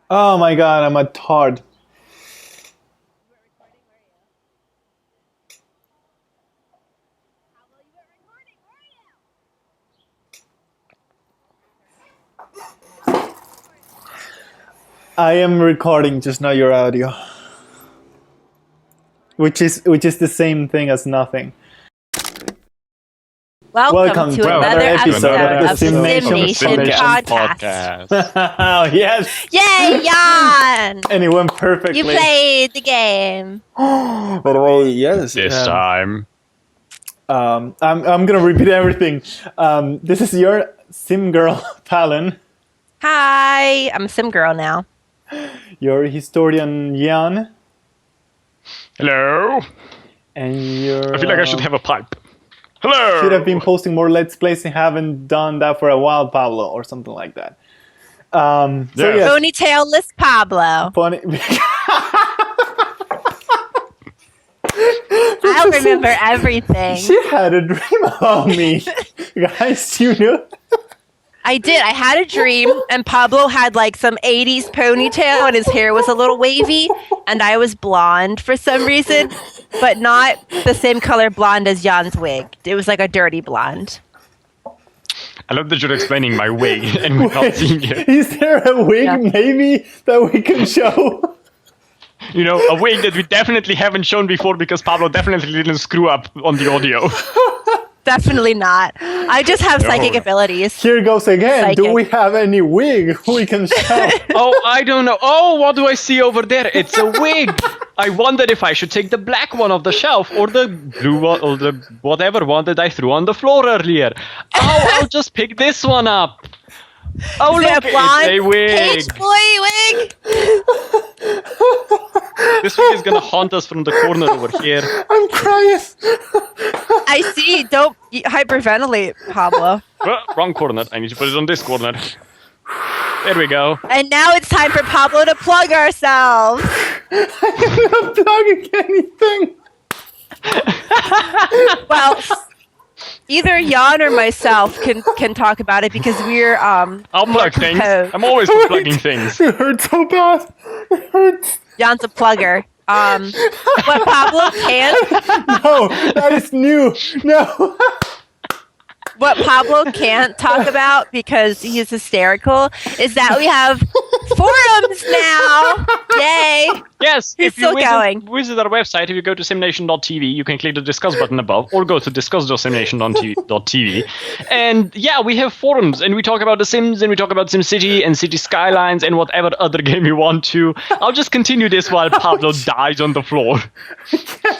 Oh my god, I'm a tard. I am recording just now your audio. Which is the same thing as nothing. Welcome to another episode of the SimNation Podcast. Oh, yes. Yay, Jan! And it went perfectly. You played the game. By the way, yes. This time. I'm gonna repeat everything. This is your sim girl, Palin. Hi, I'm a sim girl now. Your historian, Jan. Hello. And your... I feel like I should have a pipe. Hello. Should have been posting more Let's Plays and haven't done that for a while, Pablo, or something like that. So yes. Ponytail-less Pablo. I'll remember everything. She had a dream about me. Guys, you know? I did. I had a dream, and Pablo had like some 80s ponytail, and his hair was a little wavy, and I was blonde for some reason, but not the same color blonde as Jan's wig. It was like a dirty blonde. I love that you're explaining my wig, and we're not seeing it. Is there a wig maybe that we can show? You know, a wig that we definitely haven't shown before because Pablo definitely didn't screw up on the audio. Definitely not. I just have psychic abilities. Here goes again. Psychic. Do we have any wig we can show? Oh, I don't know. Oh, what do I see over there? It's a wig. I wondered if I should take the black one off the shelf or the blue one or the whatever one that I threw on the floor earlier. Oh, I'll just pick this one up. Oh, Is it look, a blonde it's a wig. Page boy wig? This wig is going to haunt us from the corner over here. I'm crying. I see. Don't hyperventilate, Pablo. Well, wrong corner. I need to put it on this corner. There we go. And now it's time for Pablo to plug ourselves. I'm not plugging anything. Well, either Jan or myself can talk about it because we're I'll plug things. proposed. I'm always for plugging things. It hurts so bad. It hurts. Jan's a plugger. What Pablo can't No, that is new. No. what Pablo can't talk about because he's hysterical is that we have forums now. Yay! Yes, He's if you still going. visit our website, if you go to SimNation.tv, you can click the discuss button above or go to discuss.simnation.tv. And yeah, we have forums and we talk about The Sims and we talk about SimCity and Cities Skylines and whatever other game you want to. I'll just continue this while Pablo dies on the floor.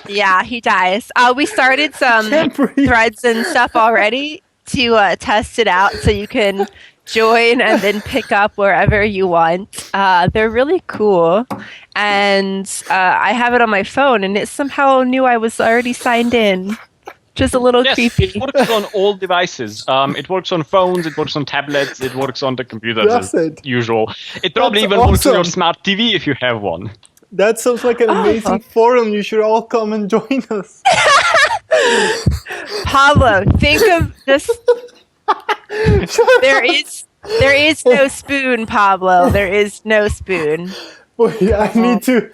Yeah, he dies. We started some Can't breathe. threads and stuff already to test it out so you can join and then pick up wherever you want. They're really cool. And I have it on my phone and it somehow knew I was already signed in. Just a little Yes, creepy. it works on all devices. It works on phones, it works on tablets, it works on the computers That's as it. usual. It probably That's even works on your awesome. smart TV if you have one. That sounds like an amazing forum. You should all come and join us. Pablo, think of this. There is no spoon, Pablo. There is no spoon. Boy, I need to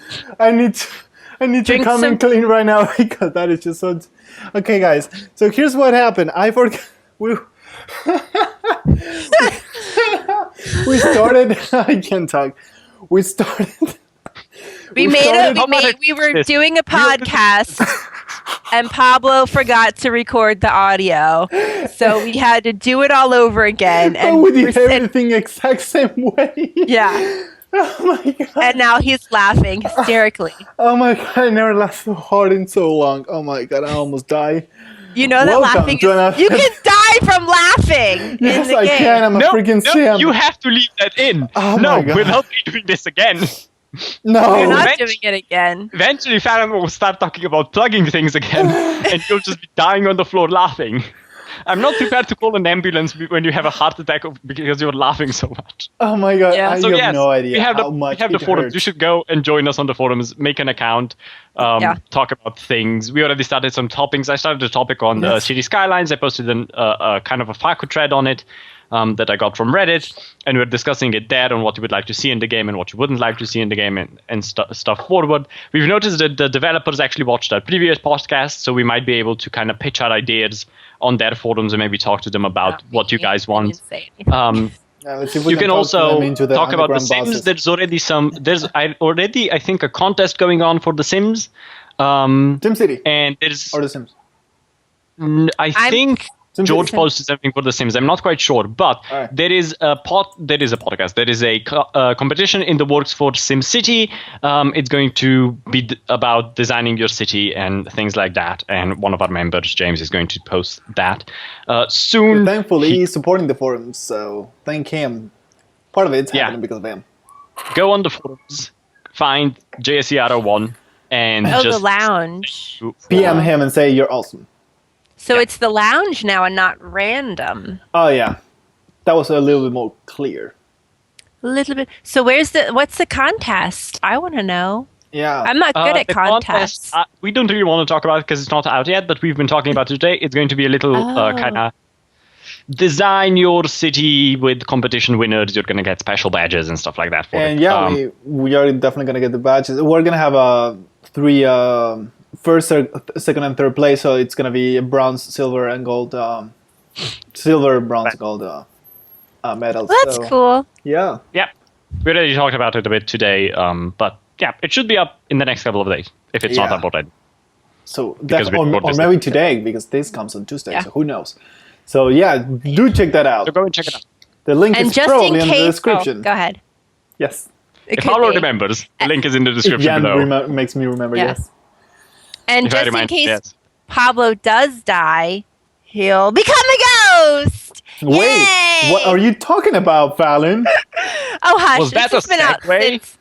Drink come some- and clean right now because that is just so. Okay, guys. So here's what happened. I forgot. We started. I can't talk. We started. We were doing a podcast and Pablo forgot to record the audio. So we had to do it all over again. And we did everything exact same way. Yeah. Oh my god. And now he's laughing hysterically. Oh my god, I never laughed so hard in so long. Oh my god, I almost died. You know that Welcome laughing to another- you can die from laughing Yes, in the I game. can. I'm a freaking Sim. You have to leave that in. Oh no, my God. we're not doing this again. No. You're not Eventually- doing it again. Eventually, Farron will start talking about plugging things again, and you'll just be dying on the floor laughing. I'm not prepared to call an ambulance when you have a heart attack because you're laughing so much. Oh my god, Yeah. I So have yes, no idea we have how much we have the it forums. hurts. You should go and join us on the forums. Make an account. Talk about things. We already started some topics. I started a topic on Yes. Cities Skylines. I posted a kind of a FAQ thread on it. that I got from Reddit, and we're discussing it there on what you would like to see in the game and what you wouldn't like to see in the game and stuff forward. We've noticed that the developers actually watched our previous podcast, so we might be able to kind of pitch our ideas on their forums and maybe talk to them about what you guys want. Let's see if we You can talk also them into the talk about The underground Sims. bosses. There's already I think a contest going on for The Sims. SimCity And there's or The Sims. I think SimCity. George posted something for The Sims. I'm not quite sure, but Alright. there is a podcast. There is a competition in the works for SimCity. It's going to be about designing your city and things like that. And one of our members, James, is going to post that soon. Thankfully, he's supporting the forums, so thank him. Part of it's happening because of him. Go on the forums, find JSER1, and Oh, just the lounge. PM him and say you're awesome. So it's the lounge now and not random. Oh yeah, that was a little bit more clear. A little bit. So what's the contest? I want to know. Yeah. I'm not good at the contests. contest, we don't really want to talk about it because it's not out yet, but we've been talking about it today. It's going to be a little kind of design your city with competition winners. You're going to get special badges and stuff like that for And it. yeah, we are definitely gonna get the badges. We're gonna have three first, second, and third place. So it's gonna be bronze, silver, and gold. Silver, bronze, gold medals. Well, that's so, cool. Yeah. Yeah, we already talked about it a bit today, but yeah, it should be up in the next couple of days if it's not Yeah. up already. So Because we or record this maybe today because this comes on Tuesday. Yeah. So who knows? So yeah, do check that out. So go and check it out. The link And is just probably in in case, the description. go ahead. Yes. It If could Paolo be. remembers, the link is in the If description Jan below. makes me remember. Yeah. Yes. And If I just in remind case yes. Pablo does die, he'll become a ghost. Wait, Yay! what are you talking about, Fallon? Oh, hush. Was that this a has been out segue? since.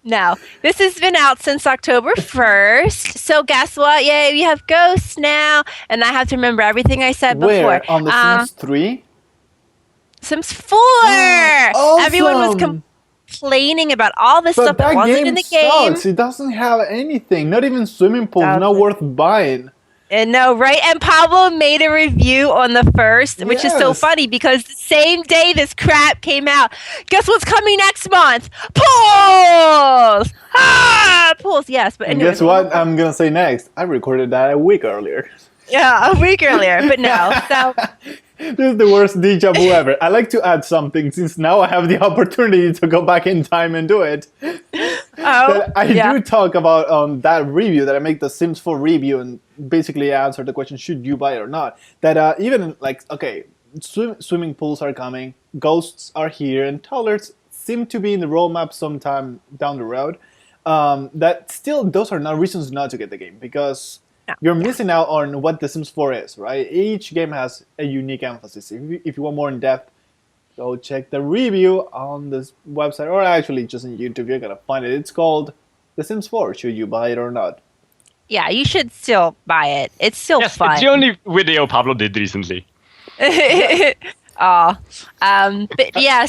No, this has been out since October 1st. So guess what? Yay, we have ghosts now, and I have to remember everything I said before. Where on the Sims 3? Sims 4. Awesome. Everyone was complaining about all this But stuff that that wasn't game in the game. sucks. It doesn't have anything. Not even swimming pools. Not Doesn't. worth buying. And no, right? And Pablo made a review on the 1st, which is so Yes. funny because the same day this crap came out, guess what's coming next month? Pools! Ah, pools, yes. But And anyway, guess what? I'm gonna say next. I recorded that a week earlier. Yeah, a week earlier, but no. So This is the worst deja vu ever. I like to add something since now I have the opportunity to go back in time and do it. But I do talk about on that review that I make the Sims 4 review and basically answer the question, should you buy it or not? That even like, okay, swimming pools are coming, ghosts are here, and toilets seem to be in the roadmap sometime down the road. That still, those are not reasons not to get the game because you're missing out on what The Sims 4 is, right? Each game has a unique emphasis. If you want more in depth, go check the review on this website, or actually just on YouTube. You're gonna find it. It's called The Sims 4. Should you buy it or not? yeah, you should still buy it. It's still Yes, fun. it's the only video Pablo did recently. But yeah,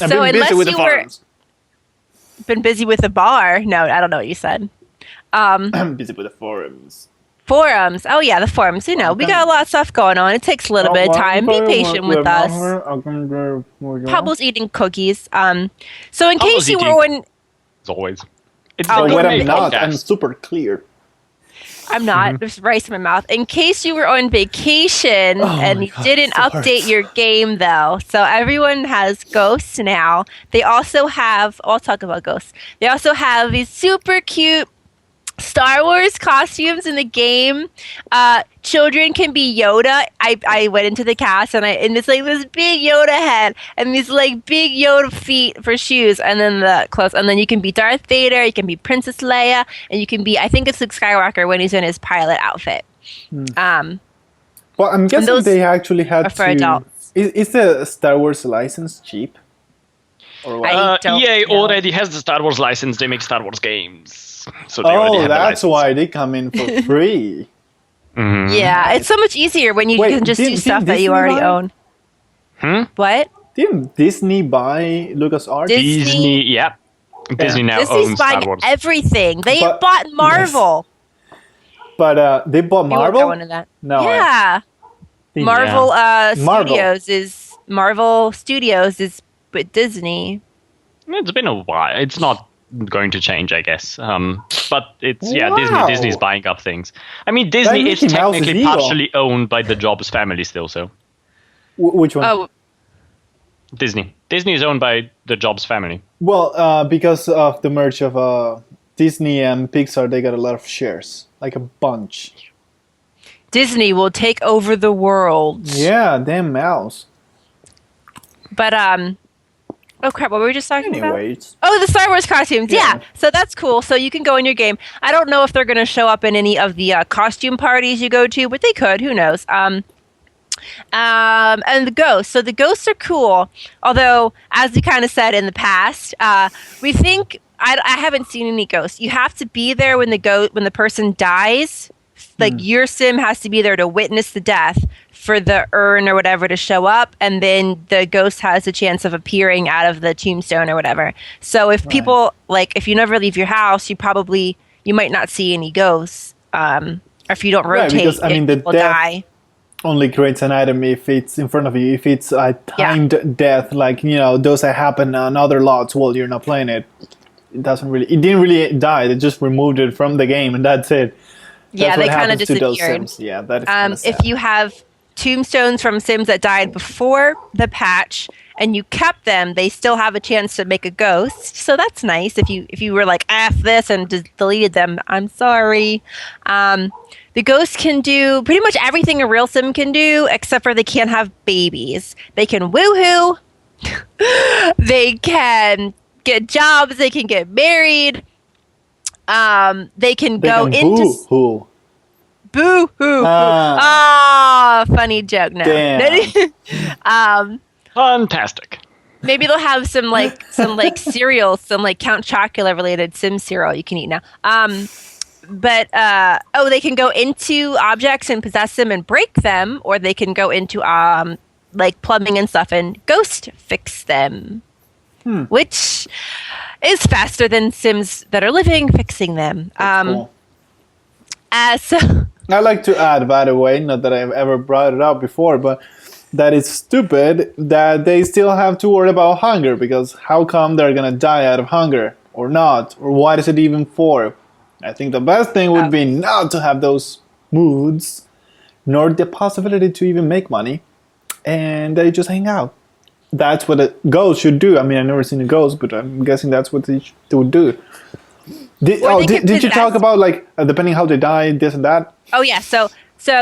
I've so been busy unless with the you were forums. been busy with the bar, no, I don't know what you said. I'm busy with the forums. Forums. Oh yeah, the forums. You know, we got a lot of stuff going on. It takes a little bit of time. Be patient with us. Pablo's eating cookies. So in case you were when As always. It's Oh, the When gourmet I'm not, I'm podcast. super clear. I'm not, there's rice in my mouth. In case you were on vacation and my you God, didn't so update hurts. your game though. So everyone has ghosts now. They also have, I'll talk about ghosts. They also have these super cute Star Wars costumes in the game. Children can be Yoda. I went into the cast and it's like this big Yoda head and these like big Yoda feet for shoes and then the clothes. And then you can be Darth Vader, you can be Princess Leia, and you can be, I think it's Luke Skywalker when he's in his pilot outfit. Well, I'm guessing those they actually had are for to. adults. Is the Star Wars license cheap? Or what? I don't EA know. already has the Star Wars license. They make Star Wars games. So they already Oh, have the that's license. why they come in for free. Yeah, it's so much easier when you Wait, can just do didn't stuff that you Disney already buy? own. What? Didn't Disney buy LucasArts? Disney- Yeah. Disney now Disney's owns Star buying Wars. everything. They But- bought Marvel. But they bought We won't Marvel. go into that. No, Yeah. Yeah. Marvel Marvel. Studios is Marvel Studios is with Disney. It's been a while. It's not going to change, I guess. But it's Wow. Disney's buying up things. I mean, Disney is Mickey Mouse is technically evil. partially owned by the Jobs family still. So Which one? Oh, Disney is owned by the Jobs family. Well, because of the merge of Disney and Pixar, they got a lot of shares, like a bunch. Disney will take over the world. Yeah, damn mouse. But oh crap! What were we just talking about? Anyways, Oh, the Star Wars costumes. Yeah. So that's cool. So you can go in your game. I don't know if they're going to show up in any of the costume parties you go to, but they could. Who knows? And the ghosts. So the ghosts are cool. Although, as we kind of said in the past, we think I haven't seen any ghosts. You have to be there when the person dies. Like your sim has to be there to witness the death for the urn or whatever to show up, and then the ghost has a chance of appearing out of the tombstone or whatever. So if people if you never leave your house, you might not see any ghosts. Or if you don't rotate, because, I mean, the people death die. only creates an item if it's in front of you. If it's a timed death, like those that happen on other lots while you're not playing it, it didn't really die. They just removed it from the game, and that's it. Yeah, they kind of to those disappeared. Sims. Yeah, that is kinda sad. If you have tombstones from Sims that died before the patch and you kept them, they still have a chance to make a ghost. So that's nice. If you were like, F this and just deleted them, I'm sorry. The ghosts can do pretty much everything a real Sim can do, except for they can't have babies. They can woohoo. They can get jobs. They can get married. They can go into boo-hoo. boo-hoo. Funny joke. No. Damn. Fantastic. Maybe they'll have some cereal, some like Count Chocula related Sim cereal you can eat now. They can go into objects and possess them and break them, or they can go into like plumbing and stuff and ghost fix them, which is faster than Sims that are living fixing them. Cool. So I like to add, by the way, not that I've ever brought it up before, but that it's stupid that they still have to worry about hunger, because how come they're gonna die out of hunger or not, or what is it even for? I think the best thing would be not to have those moods, nor the possibility to even make money, and they just hang out. That's what a ghost should do. I mean, I've never seen a ghost, but I'm guessing that's what they would do. Did you talk about depending how they die, this and that? Oh yeah, so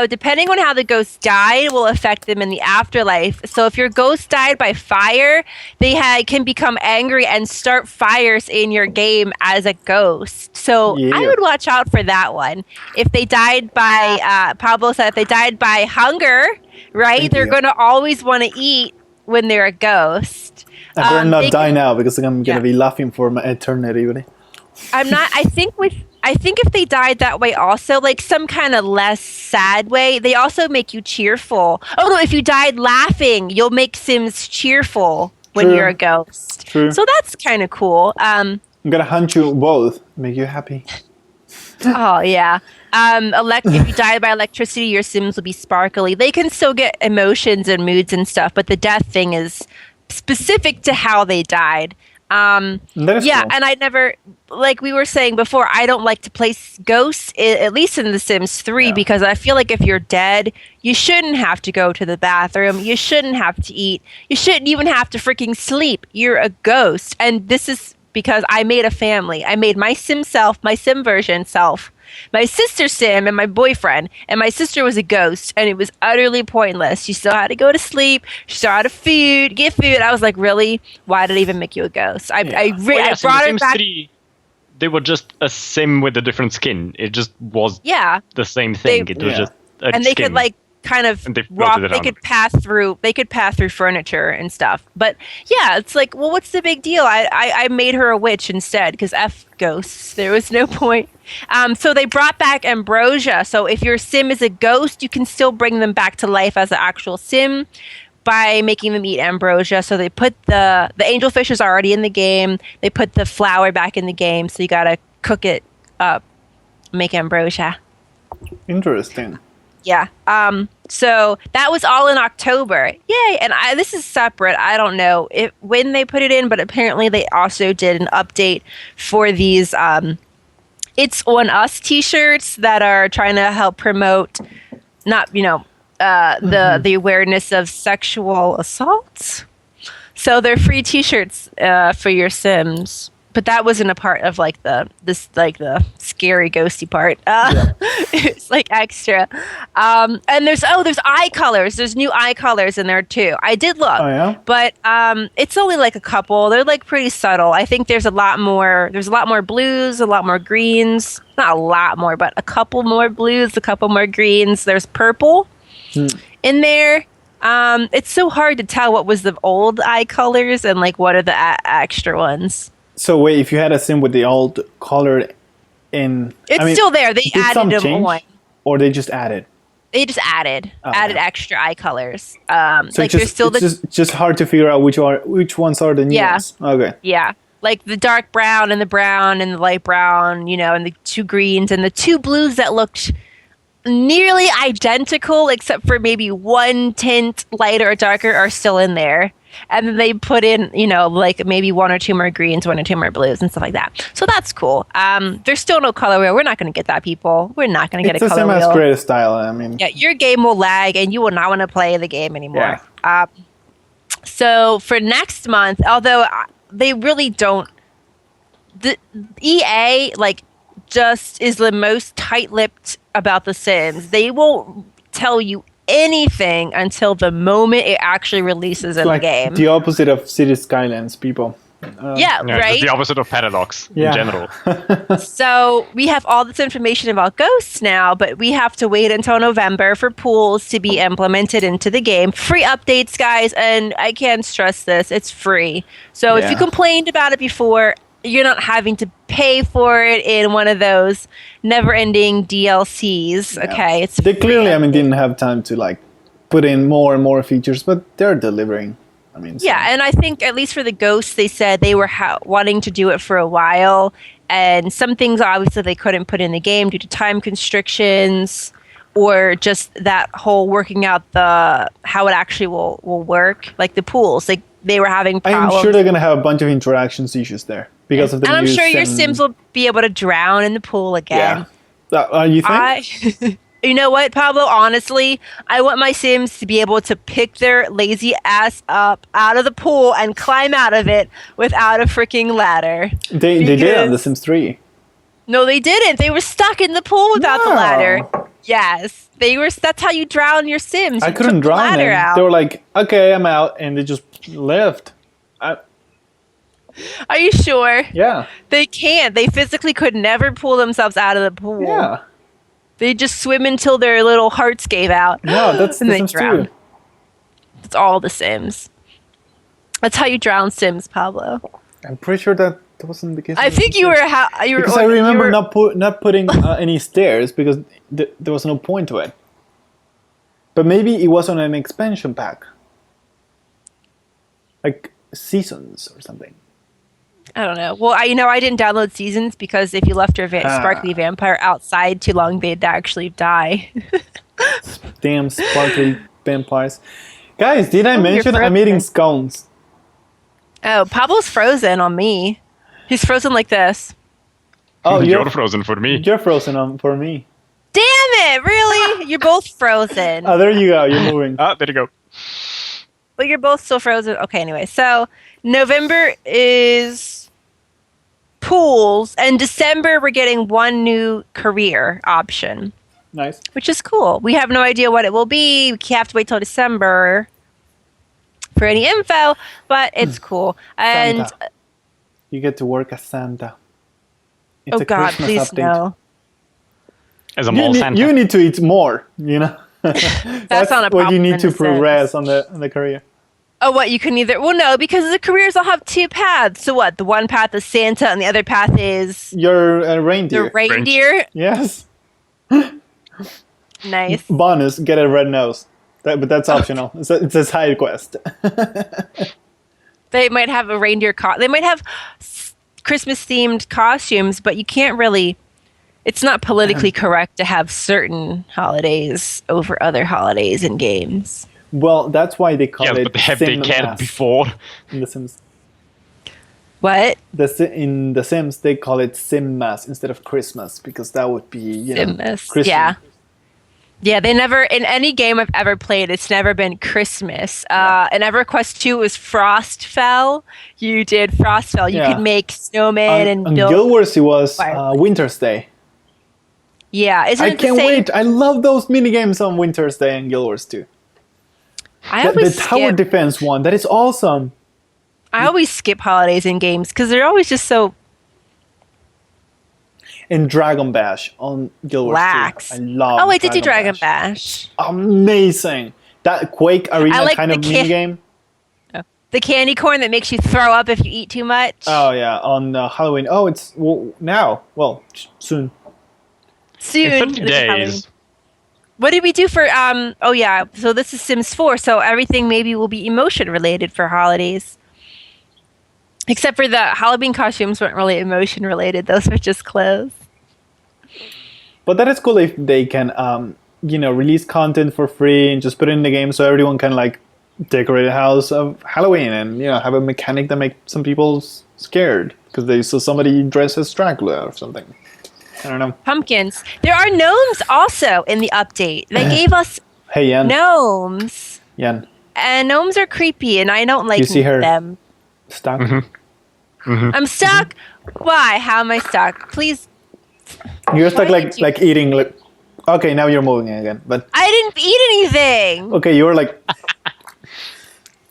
depending on how the ghost died will affect them in the afterlife. So if your ghost died by fire, they can become angry and start fires in your game as a ghost. So I would watch out for that one. If they died by Pablo said if they died by hunger, right? They're going to always want to eat when they're a ghost. I better not die now, because I'm going to be laughing for my eternity, really. I'm not. I think if they died that way, also like some kind of less sad way, they also make you cheerful. Oh no! If you died laughing, you'll make Sims cheerful when you're a ghost. True. So that's kind of cool. I'm gonna hunt you both, make you happy. Oh yeah. If you die by electricity, your Sims will be sparkly. They can still get emotions and moods and stuff, but the death thing is specific to how they died. Cool. And I never, like we were saying before, I don't like to play ghosts, at least in The Sims 3, because I feel like if you're dead, you shouldn't have to go to the bathroom. You shouldn't have to eat. You shouldn't even have to freaking sleep. You're a ghost. And this is because I made a family. I made my Sim self, my Sim version self, my sister Sim, and my boyfriend. And my sister was a ghost, and it was utterly pointless. She still had to go to sleep. She still had to get food. I was like, really? Why did I even make you a ghost? I brought her back. 3, they were just a Sim with a different skin. It just was the same thing. It was just a and they skin. could kind of walk. They could pass through furniture and stuff. But yeah, it's like, well, what's the big deal? I made her a witch instead, because F ghosts. There was no point. So they brought back ambrosia. So if your Sim is a ghost, you can still bring them back to life as an actual Sim by making them eat ambrosia. So they put the angelfish is already in the game. They put the flour back in the game. So you gotta cook it up, make ambrosia. Interesting. Yeah. So that was all in October. Yay. And this is separate. I don't know when they put it in, but apparently they also did an update for these It's On Us t-shirts that are trying to help promote the awareness of sexual assaults. So they're free t-shirts for your Sims. But that wasn't a part of like the scary ghosty part. It's like extra. And there's eye colors. There's new eye colors in there too. I did look. Oh, yeah? But it's only like a couple. They're like pretty subtle. I think there's a lot more blues, a lot more greens. Not a lot more, but a couple more blues, a couple more greens. There's purple in there. It's so hard to tell what was the old eye colors and like what are the extra ones. So wait, if you had a sim with the old color in... It's still there. They added them on. Or they just added? They just added extra eye colors. So like there's still it's just hard to figure out which ones are the new ones. Okay. Yeah. Like the dark brown and the light brown, and the two greens and the two blues that looked nearly identical except for maybe one tint lighter or darker are still in there. And then they put in, like maybe one or two more greens, one or two more blues and stuff like that. So that's cool. There's still no color wheel. We're not going to get that, people. We're not going to get a color wheel. It's the same as creative style. I mean, yeah, your game will lag and you will not want to play the game anymore. Yeah. So for next month, although they really don't, the EA just is the most tight-lipped about the Sims. They won't tell you anything until the moment it actually releases in the game. The opposite of Cities Skylines, people. Right? The opposite of Paradox in general. So we have all this information about ghosts now, but we have to wait until November for pools to be implemented into the game. Free updates, guys, and I can't stress this, it's free. So if you complained about it before, you're not having to pay for it in one of those never-ending DLCs. Yeah. Okay, they clearly, didn't have time to put in more and more features, but they're delivering. And I think at least for the ghosts, they said they were wanting to do it for a while, and some things obviously they couldn't put in the game due to time constrictions, or just that whole working out how it actually will work, like the pools. They were having problems. I'm sure they're gonna have a bunch of interactions issues there. Because of the and I'm sure your Sims will be able to drown in the pool again. Yeah. You think? You know what, Pablo? Honestly, I want my Sims to be able to pick their lazy ass up out of the pool and climb out of it without a freaking ladder. They did on The Sims 3. No, they didn't. They were stuck in the pool without the ladder. Yes. That's how you drown your Sims. I couldn't drown them. Out. They were like, okay, I'm out. And they just left. Are you sure? Yeah. They can't. They physically could never pull themselves out of the pool. Yeah. They just swim until their little hearts gave out. No, that's The Sims too. It's all The Sims. That's how you drown Sims, Pablo. I'm pretty sure that wasn't the case. I think you were. Because I remember not putting any stairs because there was no point to it. But maybe it was on an expansion pack. Like Seasons or something. I don't know. Well, I didn't download Seasons because if you left your sparkly vampire outside too long, they'd actually die. Damn sparkly vampires. Guys, did I mention I'm eating scones? Oh, Pablo's frozen on me. He's frozen like this. Oh, you're frozen for me. You're frozen for me. Damn it, really? You're both frozen. Oh, there you go. You're moving. There you go. But you're both still frozen. Okay, anyway. So November is pools, and December we're getting one new career option. Nice. Which is cool. We have no idea what it will be. We have to wait till December for any info, but it's cool. And Santa. You get to work as Santa. It's a God, Christmas please update. No. As a mall Santa. You need to eat more, That's not a problem what you need to progress on the career. Oh, what? You can either... Well, no, because the careers all have two paths. So what? The one path is Santa and the other path is... Your reindeer. The reindeer? Yes. Nice. Bonus, get a red nose. But that's optional. It's a side quest. They might have a reindeer... They might have Christmas-themed costumes, but you can't really... it's not politically correct to have certain holidays over other holidays in games. Well, that's why they call it but have they cared before? In The Sims. What? In The Sims, they call it Simmas instead of Christmas because that would be, Christian. Yeah. Yeah, they never, in any game I've ever played, it's never been Christmas. In EverQuest 2, it was Frostfell. You did Frostfell. You could make snowmen and build... On Guild Wars, it was Winter's Day. Yeah, I can't wait. I love those minigames on Winter's Day and Guild Wars 2. The tower defense one, that is awesome. I always skip holidays in games because they're always just so... In Dragon Bash on Guild Wars 2. I love I did do Dragon Bash. Amazing. That Quake Arena kind of minigame. The candy corn that makes you throw up if you eat too much. Oh, yeah. On Halloween. Oh, it's now. Well, soon. In 30 days. What did we do for... so this is Sims 4, so everything maybe will be emotion-related for holidays. Except for the Halloween costumes weren't really emotion-related. Those were just clothes. But that is cool if they can, release content for free and just put it in the game so everyone can, decorate a house of Halloween and, have a mechanic that makes some people scared because they saw somebody dressed as Dracula or something. I don't know. Pumpkins. There are gnomes also in the update. They gave us gnomes. Yan. And gnomes are creepy, and I don't like you see her them. Stuck? I'm stuck? Why? How am I stuck? Please. You're stuck like eating. Okay, now you're moving again. But I didn't eat anything. Okay, you were like...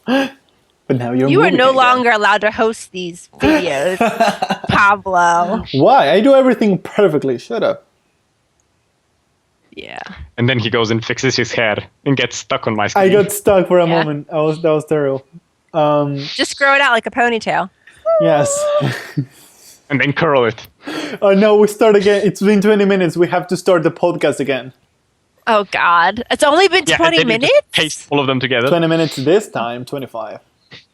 But now you're You are no again. longer allowed to host these videos, Pablo. Why? I do everything perfectly. Shut up. Yeah. And then he goes and fixes his hair and gets stuck on my screen. I got stuck for a moment. That was terrible. Just grow it out like a ponytail. Yes. And then curl it. Oh no, we start again. It's been 20 minutes. We have to start the podcast again. Oh God. It's only been 20 minutes? Paste all of them together. 20 minutes this time, 25.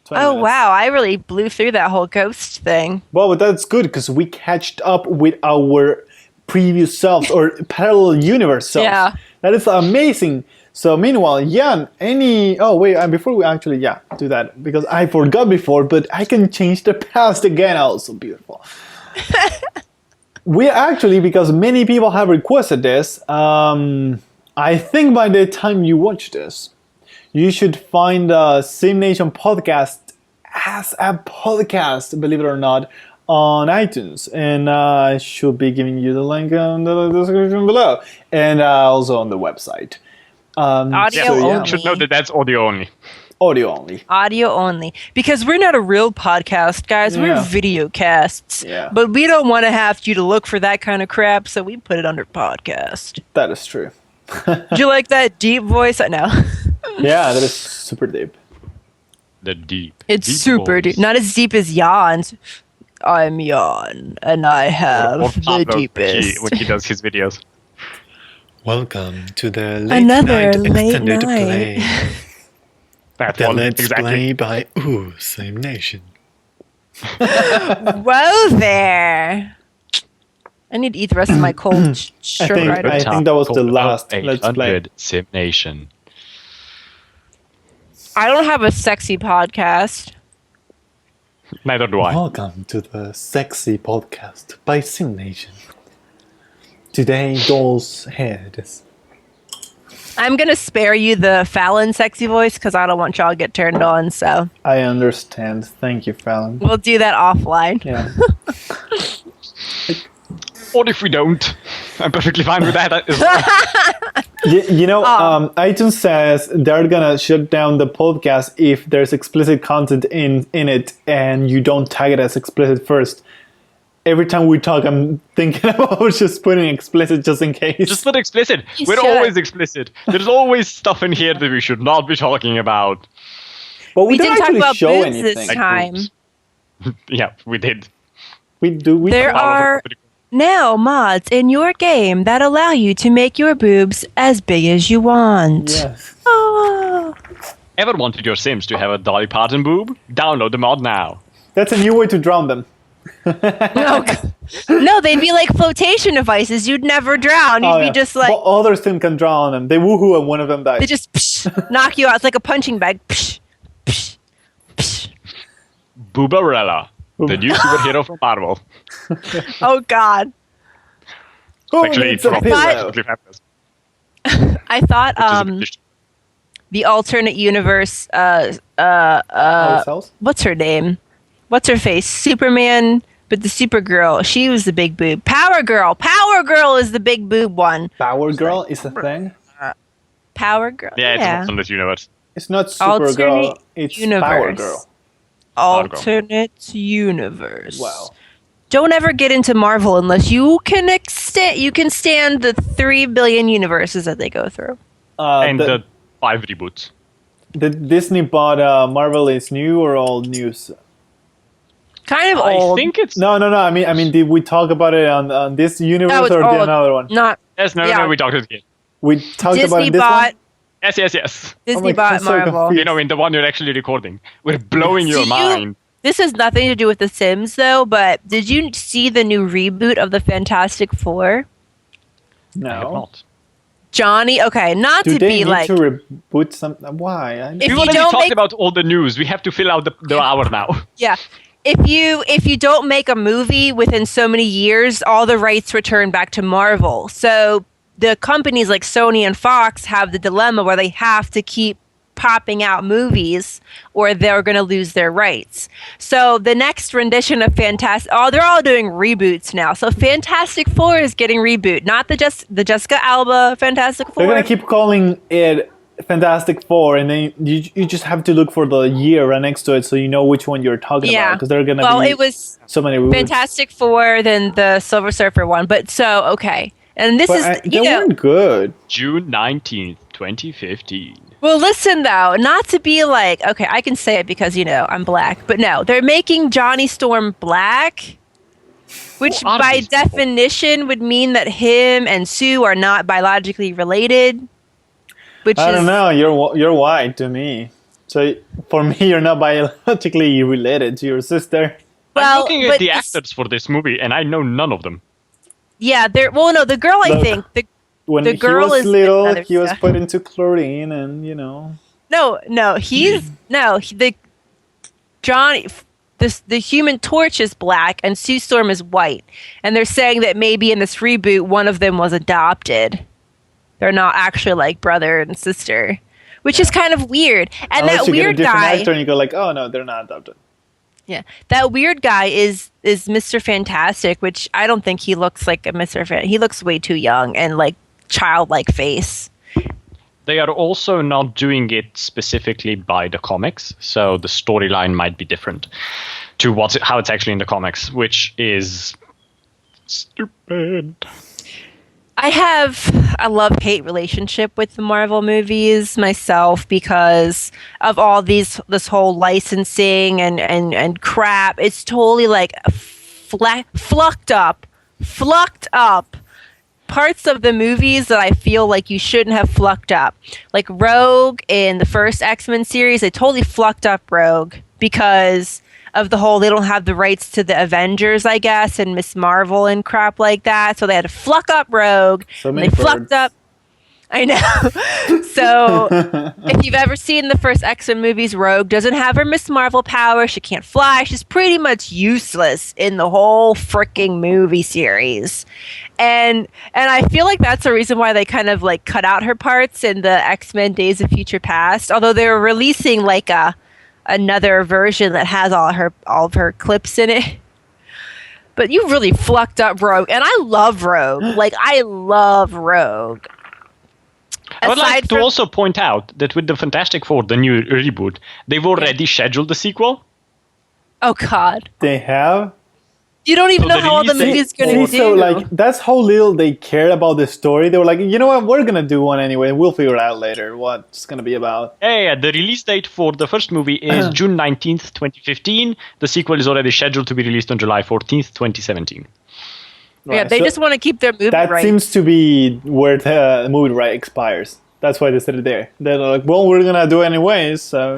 20 minutes. Wow, I really blew through that whole ghost thing. Well, but that's good because we catched up with our previous selves or parallel universe selves. Yeah. That is amazing. So meanwhile, Jan, before we actually, do that, because I forgot before, but I can change the past again. Also beautiful. We actually, because many people have requested this, I think by the time you watch this, you should find SimNation Podcast as a podcast, believe it or not, on iTunes. And I should be giving you the link in the description below. And also on the website. Audio only. You should know that that's audio only. Audio only. Audio only. Because we're not a real podcast, guys. We're video casts. Yeah. But we don't want to have you to look for that kind of crap, so we put it under podcast. That is true. Did you like that deep voice? I know. Yeah, that is super deep. The deep. It's deep super deep. Not as deep as Jan's. I'm Jan, and I have the deepest. When he does his videos. Welcome to the Another late extended night. play. That The one, Let's exactly. Play by SimNation. Whoa there. I need to eat the rest of my cold shirt right I now. think that was the last Let's Play. SimNation. I don't have a sexy podcast. Neither do I. Welcome to the sexy podcast by SimNation. Today, Doll's head is... I'm going to spare you the Fallon sexy voice because I don't want y'all to get turned on, so I understand. Thank you, Fallon. we'll do that offline. Yeah. Or if we don't, I'm perfectly fine with that as well. iTunes says they're gonna shut down the podcast if there's explicit content in it and you don't tag it as explicit first. Every time we talk, I'm thinking about just putting explicit just in case. Just not explicit. We're should. always explicit. There's always stuff in here that we should not be talking about. But We don't didn't talk actually about show boobs anything. this time. boobs. Yeah, we did. We There are now mods in your game that allow you to make your boobs as big as you want. Yes. Oh. Ever wanted your Sims to have a Dolly Parton boob? Download the mod now. That's a new way to drown them. No, they'd be like flotation devices. You'd never drown. You'd be just like... But others team can drown them. They woohoo and one of them dies. They just knock you out. It's like a punching bag. Boobarella, the new superhero from Marvel. Oh, God. Actually, I thought the alternate universe... what's her name? What's her face? Superman... But the Supergirl, she was the big boob. Power Girl is the big boob one. Power Girl is a thing? Power Girl? Yeah, it's not from this universe. It's not Supergirl, it's universe. Power Girl. Alternate universe. Wow. Don't ever get into Marvel unless you can stand the 3 billion universes that they go through. And the 5 reboots. The Disney bought Marvel is new or old news? Kind of old. I think it's... No. I mean, did we talk about it on this universe or old. another one? No, we talked about it. We talked about it in this one? Yes. Disney bought Marvel. So in the one you're actually recording. We're blowing your mind. This has nothing to do with The Sims, though, but did you see the new reboot of the Fantastic Four? No. I have not. Johnny, okay, not to be like... Do they need to reboot something? Why? We've already talked about all the news. We have to fill out the hour now. Yeah. If you don't make a movie within so many years, all the rights return back to Marvel. So the companies like Sony and Fox have the dilemma where they have to keep popping out movies or they're going to lose their rights. So the next rendition of they're all doing reboots now. So Fantastic Four is getting reboot, not the Jessica Alba Fantastic Four. They're going to keep calling it Fantastic Four, and then you just have to look for the year right next to it so you know which one you're talking about, because they're going to be it was so many reboots. Fantastic Four, then the Silver Surfer one. But so, okay. And this they weren't good. June 19th, 2015. Well, listen, though, not to be like, okay, I can say it because, I'm black. But no, they're making Johnny Storm black, which by definition would mean that him and Sue are not biologically related. I don't know. You're white to me. So for me, you're not biologically related to your sister. I'm looking at the actors for this movie, and I know none of them. Yeah, the girl, I think. When the girl he was is little, he was put into chlorine, and the Human Torch is black, and Sue Storm is white, and they're saying that maybe in this reboot, one of them was adopted. They're not actually like brother and sister, which is kind of weird. And unless that weird guy, actor and you go like, oh no, they're not adopted. Yeah, that weird guy is Mr. Fantastic, which I don't think he looks like a Mr. He looks way too young and like childlike face. They are also not doing it specifically by the comics, so the storyline might be different to how it's actually in the comics, which is stupid. I have a love-hate relationship with the Marvel movies myself because of all this whole licensing and crap. It's totally like flucked up parts of the movies that I feel like you shouldn't have flucked up. Like Rogue in the first X-Men series, they totally flucked up Rogue because of the whole, they don't have the rights to the Avengers, I guess, and Miss Marvel and crap like that. So they had to fluck up Rogue. And they flucked up. I know. So if you've ever seen the first X-Men movies, Rogue doesn't have her Miss Marvel power. She can't fly. She's pretty much useless in the whole freaking movie series. And I feel like that's the reason why they kind of like cut out her parts in the X-Men Days of Future Past. Although they were releasing like another version that has all of her clips in it. But you really flucked up Rogue, and I love Rogue. Like, I love Rogue. I would like to also point out that with the Fantastic Four, the new reboot, they've already scheduled the sequel. Oh God, they have. You don't even know how all the movie's going to do. So, like, that's how little they cared about the story. They were like, you know what, we're going to do one anyway. We'll figure out later what it's going to be about. Yeah, the release date for the first movie is June 19th, 2015. The sequel is already scheduled to be released on July 14th, 2017. Right, yeah, they just want to keep their movie right. That seems to be where the movie right expires. That's why they said it there. They're like, well, we're going to do it anyways, so,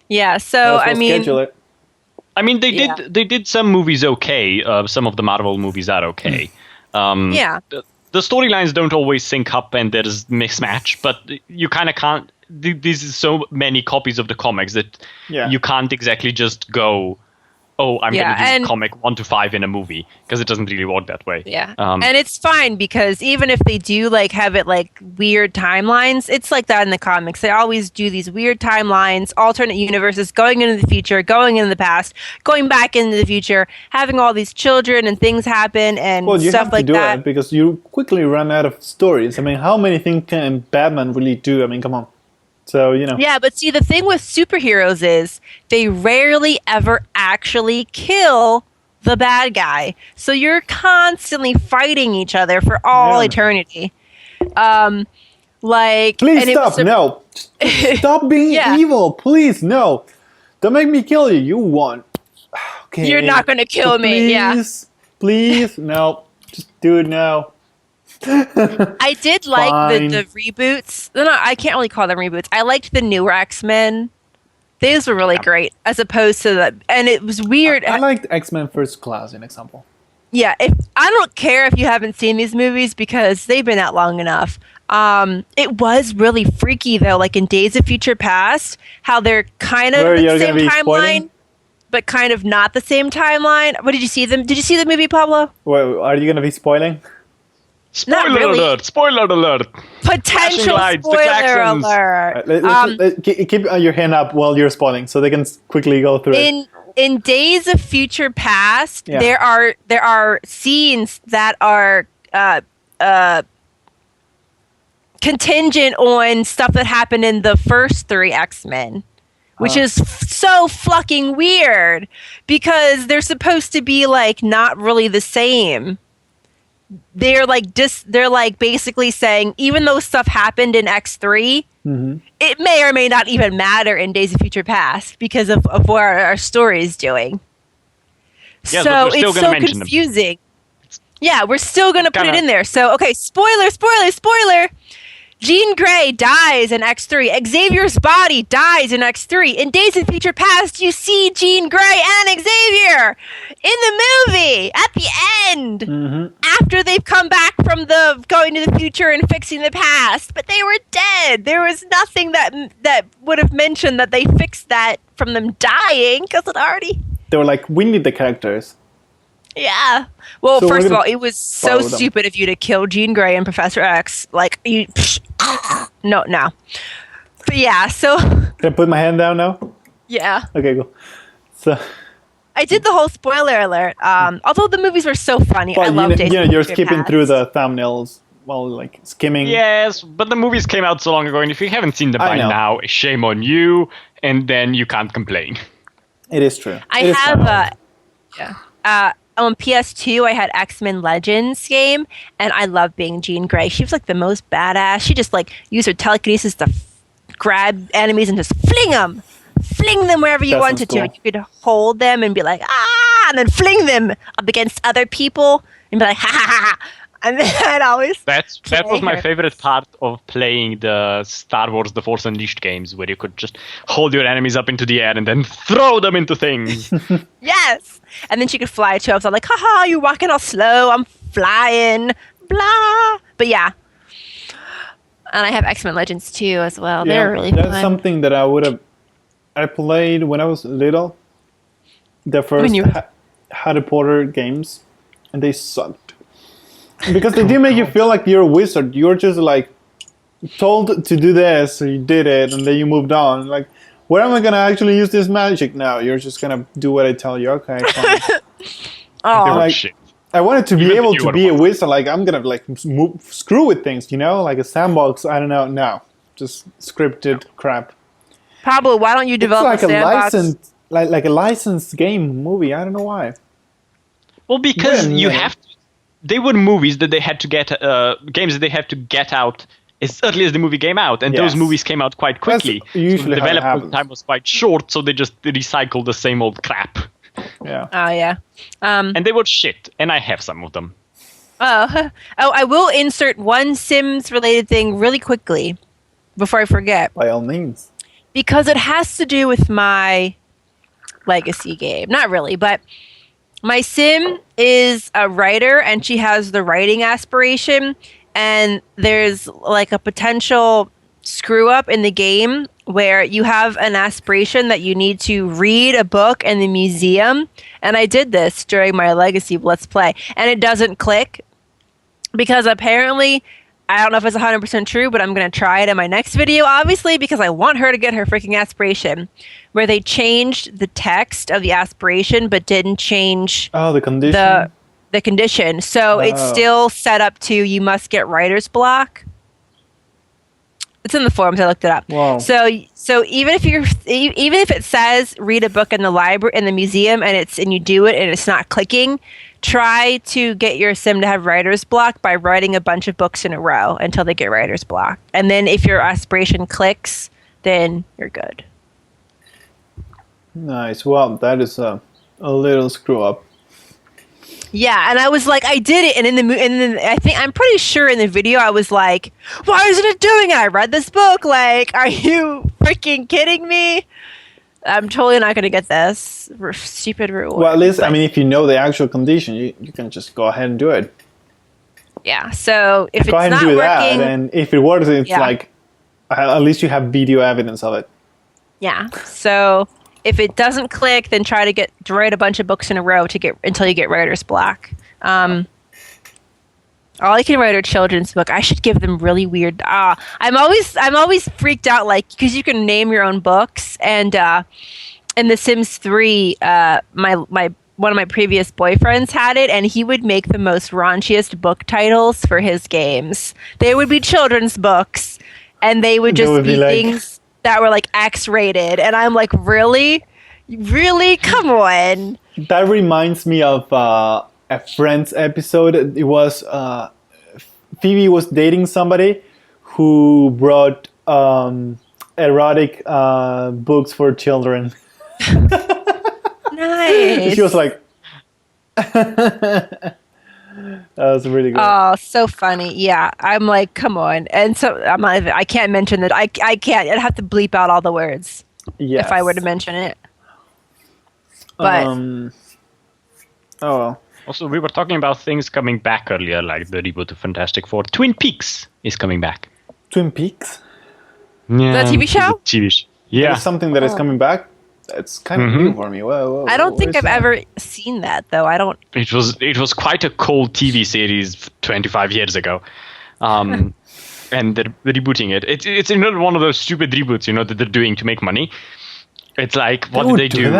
Yeah, so, I mean... schedule it. I mean, they did some movies okay. Some of the Marvel movies are okay. The storylines don't always sync up and there's mismatch, but you kind of can't. This is so many copies of the comics that you can't exactly just go, oh, I'm going to do comic 1 to 5 in a movie, because it doesn't really work that way. Yeah. And it's fine, because even if they do like have it like weird timelines, it's like that in the comics. They always do these weird timelines, alternate universes, going into the future, going into the past, going back into the future, having all these children and things happen and stuff like that. You have to do it because you quickly run out of stories. I mean, how many things can Batman really do? I mean, come on. So, Yeah, but see, the thing with superheroes is they rarely ever actually kill the bad guy. So you're constantly fighting each other for all eternity. Please stop. No. Stop being evil. Please, no. Don't make me kill you. You won. Okay. You're not going to kill me. Please, no. Just do it now. I did like the reboots. No, I can't really call them reboots. I liked the newer X-Men. Those were really great, as opposed to the. And it was weird. I liked X-Men First Class, an example. Yeah, I don't care if you haven't seen these movies because they've been out long enough. It was really freaky though, like in Days of Future Past, how they're kind of the same timeline, but kind of not the same timeline. What did you see them? Did you see the movie, Pablo? Well, are you going to be spoiling? Spoiler alert! Spoiler alert! Potential lights, spoiler alert! Keep your hand up while you're spoiling, so they can quickly go through it. In Days of Future Past, there are scenes that are contingent on stuff that happened in the first 3 X-Men. Which is so fucking weird, because they're supposed to be like not really the same. They're like basically saying, even though stuff happened in X3, it may or may not even matter in Days of Future Past because of what our story is doing. Yeah, so it's so confusing. Yeah, we're still going to put it in there. So, okay, spoiler. Jean Grey dies in X3. Xavier's body dies in X3. In Days of Future Past, you see Jean Grey and Xavier in the movie at the end after they've come back from the going to the future and fixing the past. But they were dead. There was nothing that would have mentioned that they fixed that from them dying, because it already. They were like, we need the characters. Yeah. Well, so first of all, it was so stupid of you to kill Jean Grey and Professor X. Like, you... No. But yeah, so... Can I put my hand down now? Yeah. Okay, cool. So... I did the whole spoiler alert. Although the movies were so funny. I loved it. You're skipping through the thumbnails. Well, like, skimming. Yes, but the movies came out so long ago, and if you haven't seen them by now, shame on you, and then you can't complain. It is true. On PS2, I had X-Men Legends game, and I loved being Jean Grey. She was like the most badass. She just like used her telekinesis to grab enemies and just fling them wherever you wanted to. You could hold them and be like, and then fling them up against other people and be like, ha ha ha. And then I'd always that was my favorite part of playing the Star Wars The Force Unleashed games, where you could just hold your enemies up into the air and then throw them into things. Yes. And then she could fly too. I was like, haha, you're walking all slow. I'm flying. Blah. But yeah. And I have X-Men Legends too as well. They're really fun. That's something that I played when I was little. The first Harry Potter games. And they sucked. Because they do make you feel like you're a wizard. You're just like told to do this, so you did it, and then you moved on. Like, where am I gonna actually use this magic now? You're just gonna do what I tell you. Okay, fine. I wanted to be able to be a wizard. Like, I'm gonna like screw with things, like a sandbox. I don't know. No, just scripted crap. Pablo, why don't you develop a sandbox? Like a licensed game movie. I don't know why. Well, because you have to. They were movies that they had to get, games that they had to get out as early as the movie came out, and those movies came out quite quickly. So the development time was quite short, so they just recycled the same old crap. Yeah. Oh, yeah. And they were shit, and I have some of them. Oh, I will insert one Sims-related thing really quickly before I forget. By all means. Because it has to do with my legacy game. Not really, but my sim is a writer and she has the writing aspiration, and there's like a potential screw up in the game where you have an aspiration that you need to read a book in the museum. And I did this during my legacy Let's Play, and it doesn't click because apparently, I don't know if it's 100% true, but I'm going to try it in my next video, obviously, because I want her to get her freaking aspiration, where they changed the text of the aspiration but didn't change the condition. The condition. So it's still set up to you must get writer's block. It's in the forums. I looked it up. Wow. So even if it says read a book in the library in the museum and you do it and it's not clicking, try to get your sim to have writer's block by writing a bunch of books in a row until they get writer's block. And then if your aspiration clicks, then you're good. Nice. Well, that is a little screw up. Yeah, and I was like, I did it, and I'm pretty sure in the video I was like, why isn't it doing it? I read this book. Like, are you freaking kidding me? I'm totally not going to get this stupid reward. Well, at least, I mean, if you know the actual condition, you can just go ahead and do it. Yeah, so if go it's ahead not and do working, that, and if it works, it's like, at least you have video evidence of it. Yeah, so if it doesn't click, then try to write a bunch of books in a row until you get writer's block. All I can write are children's book. I should give them really weird. I'm always freaked out, like, because you can name your own books, and in The Sims 3, one of my previous boyfriends had it, and he would make the most raunchiest book titles for his games. They would be children's books, and they would just be things that were like X-rated, and I'm like, really, come on. That reminds me of a Friends episode. It was Phoebe was dating somebody who brought erotic books for children. Nice. She was like, that was really good. Oh, so funny. Yeah, I'm like, come on. And so I can't mention that. I can't. I'd have to bleep out all the words if I were to mention it. But oh well. Also, we were talking about things coming back earlier, like the reboot of Fantastic Four. Twin Peaks is coming back. Twin Peaks? Yeah, the TV show? TV show. Yeah. There's something that is coming back? It's kind of new for me. Whoa, I don't think I've ever seen that, though. I don't. It was quite a cold TV series 25 years ago, and they're rebooting it. It's another one of those stupid reboots, that they're doing to make money. It's like, what did they do?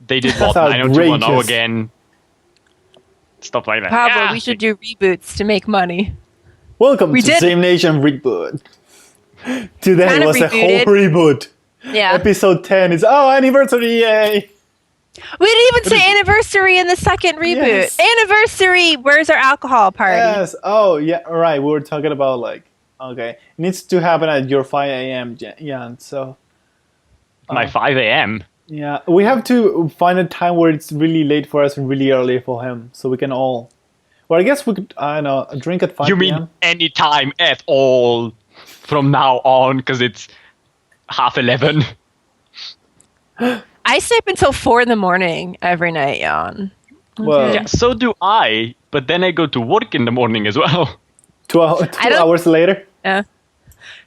They did what? 90210 again. Stuff like that. Pablo, we should do reboots to make money. Welcome to SimNation Reboot. Today kind was a whole reboot. Yeah. Episode 10 is, anniversary, yay! We didn't even say anniversary in the second reboot. Yes. Anniversary, where's our alcohol party? Yes, oh, yeah, right, we were talking about, okay, it needs to happen at your 5 a.m., Jan, so... My 5 a.m.? Yeah, we have to find a time where it's really late for us and really early for him, so we can all... Well, I guess we could, I don't know, drink at 5 You p.m.? mean any time at all from now on, because it's 11:30. I sleep until 4 a.m. every night, Jan. Well, yeah, so do I, but then I go to work in the morning as well. 2 hours later? Yeah.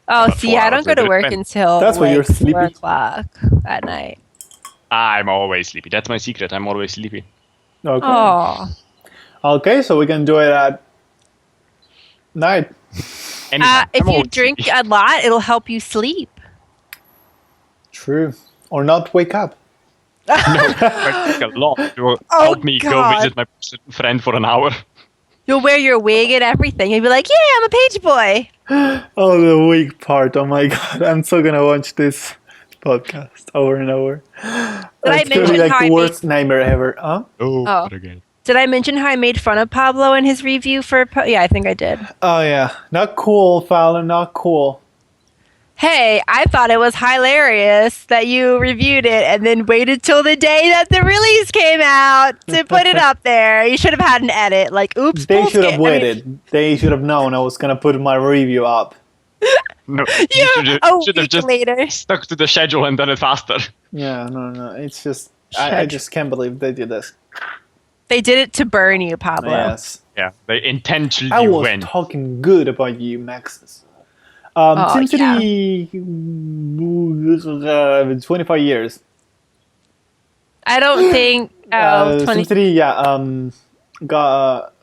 Oh, see, I don't go to work until That's when you're sleepy. 4 o'clock at night. I'm always sleepy. That's my secret. I'm always sleepy. Okay. Oh. Okay, so we can do it at night. If you drink a lot, it'll help you sleep. True. Or not wake up. No, I drink a lot. It will help me go visit my friend for an hour. You'll wear your wig and everything. You'll be like, yeah, I'm a page boy. Oh, the wig part. Oh my god. I'm so gonna watch this podcast over and over. It's gonna be like the worst nightmare ever. Huh? Oh. Again. Did I mention how I made fun of Pablo in his review for... Yeah, I think I did. Oh, yeah. Not cool, Fallon. Not cool. Hey, I thought it was hilarious that you reviewed it and then waited till the day that the release came out to put it up there. You should have had an edit. Like, oops, they should have waited. They should have known I was going to put my review up. No, you should have just later. stuck to the schedule and done it faster. Yeah, no. It's just I just can't believe they did this. They did it to burn you, Pablo. Yes. Yeah, they intentionally I was went. talking good about you, Maxis. SimCity, 25 years. I don't think. SimCity, got.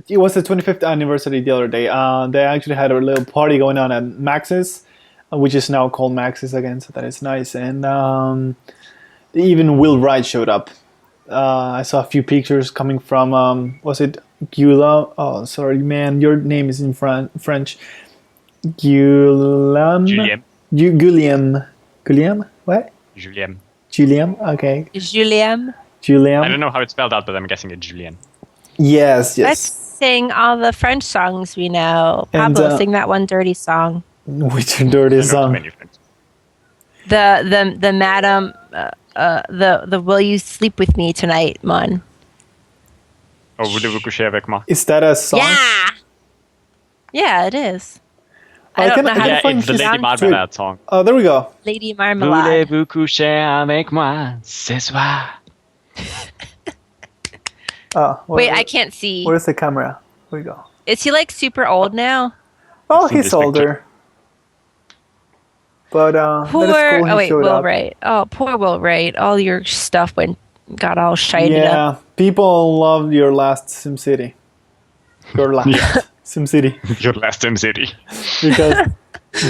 It was the 25th anniversary the other day. They actually had a little party going on at Maxis, which is now called Maxis again, so that is nice. And even Will Wright showed up. I saw a few pictures coming from, was it Gula? Oh, sorry, man, your name is in French. Julien. Guillaume? What? Julien. Okay. Julien. I don't know how it's spelled out, but I'm guessing it's Julien. Yes. Let's sing all the French songs we know. Pablo, sing that one dirty song. Which dirty song? The Madam, the Will You Sleep With Me Tonight, Mon. Oh, voulez-vous coucher avec moi? Is that a song? Yeah, it is. I don't know how to find it's the Lady Marmalade song. Oh, there we go. Lady Marmalade. Voulez-vous coucher avec moi ce soir? Wait, I can't see. Where's the camera? Here we go. Is he like super old now? Oh, he's older. But poor. cool Will Wright. Oh, poor Will Wright. All your stuff got all shiny up. Yeah, people loved your last SimCity. Your last SimCity. Your last SimCity. Because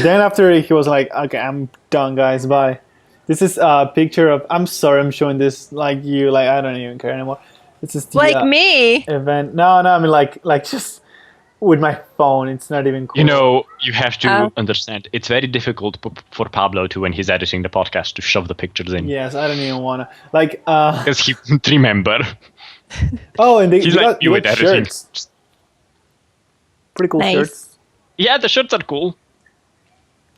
then after he was like, okay, I'm done, guys. Bye. This is a picture of. I'm sorry, I'm showing this like you. Like I don't even care anymore. This is the, me. Event. No. I mean like just with my phone. It's not even cool. You know, you have to understand. It's very difficult for Pablo to, when he's editing the podcast, to shove the pictures in. Yes, I don't even want to. Like. Because he won't remember. Oh, and he's like you with editing. Shirts. Pretty cool shirts. Yeah, the shirts are cool.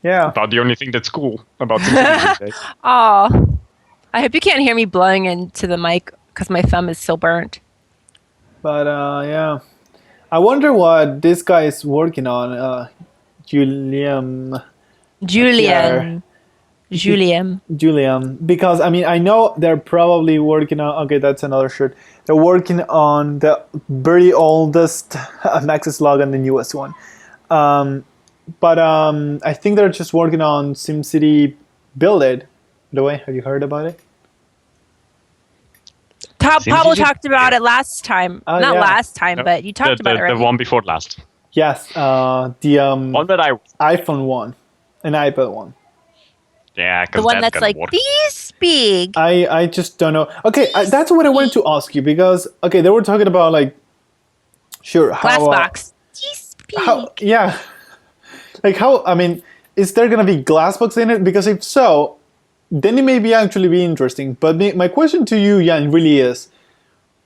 Yeah. About the only thing that's cool about SimCity these days. Oh, I hope you can't hear me blowing into the mic because my thumb is still burnt. But yeah, I wonder what this guy is working on. Julian. Because I mean, I know they're probably working on. Okay, that's another shirt. They're working on the very oldest Maxis log and the newest one. But I think they're just working on SimCity Build It. By the way, have you heard about it? Pablo talked about it last time. Last time, but you talked about it, right? The one before last. Yes, the one that iPhone one, an iPad one. Yeah, the one that's like this big. I just don't know. Okay, that's what I wanted to ask you because they were talking about like, sure, glass box. This big. I mean, is there gonna be glass box in it? Because if so, then it may be actually be interesting. But my question to you, Jan, really is,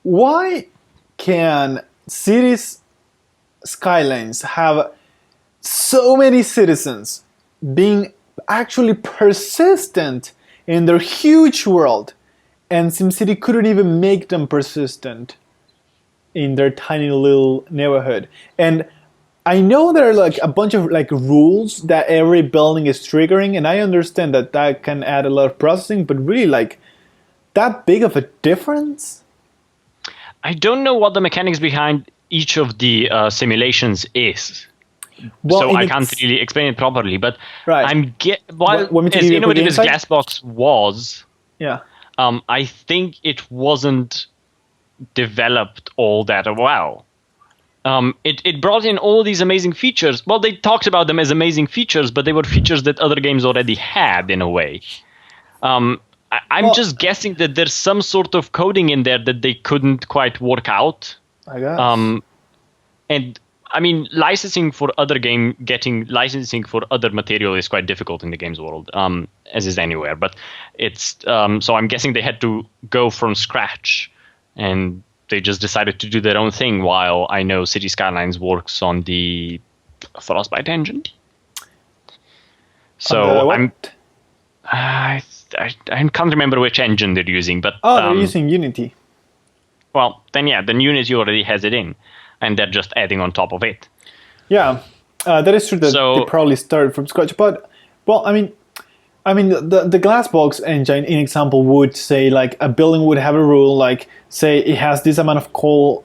why can Cities Skylines have so many citizens being actually persistent in their huge world, and SimCity couldn't even make them persistent in their tiny little neighborhood? And I know there are like a bunch of like rules that every building is triggering, and I understand that can add a lot of processing, but really like that big of a difference? I don't know what the mechanics behind each of the simulations is. Well, so I can't really explain it properly, but right. As innovative as Glassbox was, I think it wasn't developed all that well. It brought in all these amazing features. Well, they talked about them as amazing features, but they were features that other games already had in a way. I'm just guessing that there's some sort of coding in there that they couldn't quite work out. I guess. And I mean, getting licensing for other material is quite difficult in the games world, as is anywhere. But it's so I'm guessing they had to go from scratch, and they just decided to do their own thing. While I know Cities Skylines works on the Frostbite engine. So I can't remember which engine they're using, but they're using Unity. Well, then Unity already has it in, and they're just adding on top of it. Yeah, That is true that they probably started from scratch. But, well, I mean, the Glassbox engine, in example, would say like a building would have a rule like, say it has this amount of coal,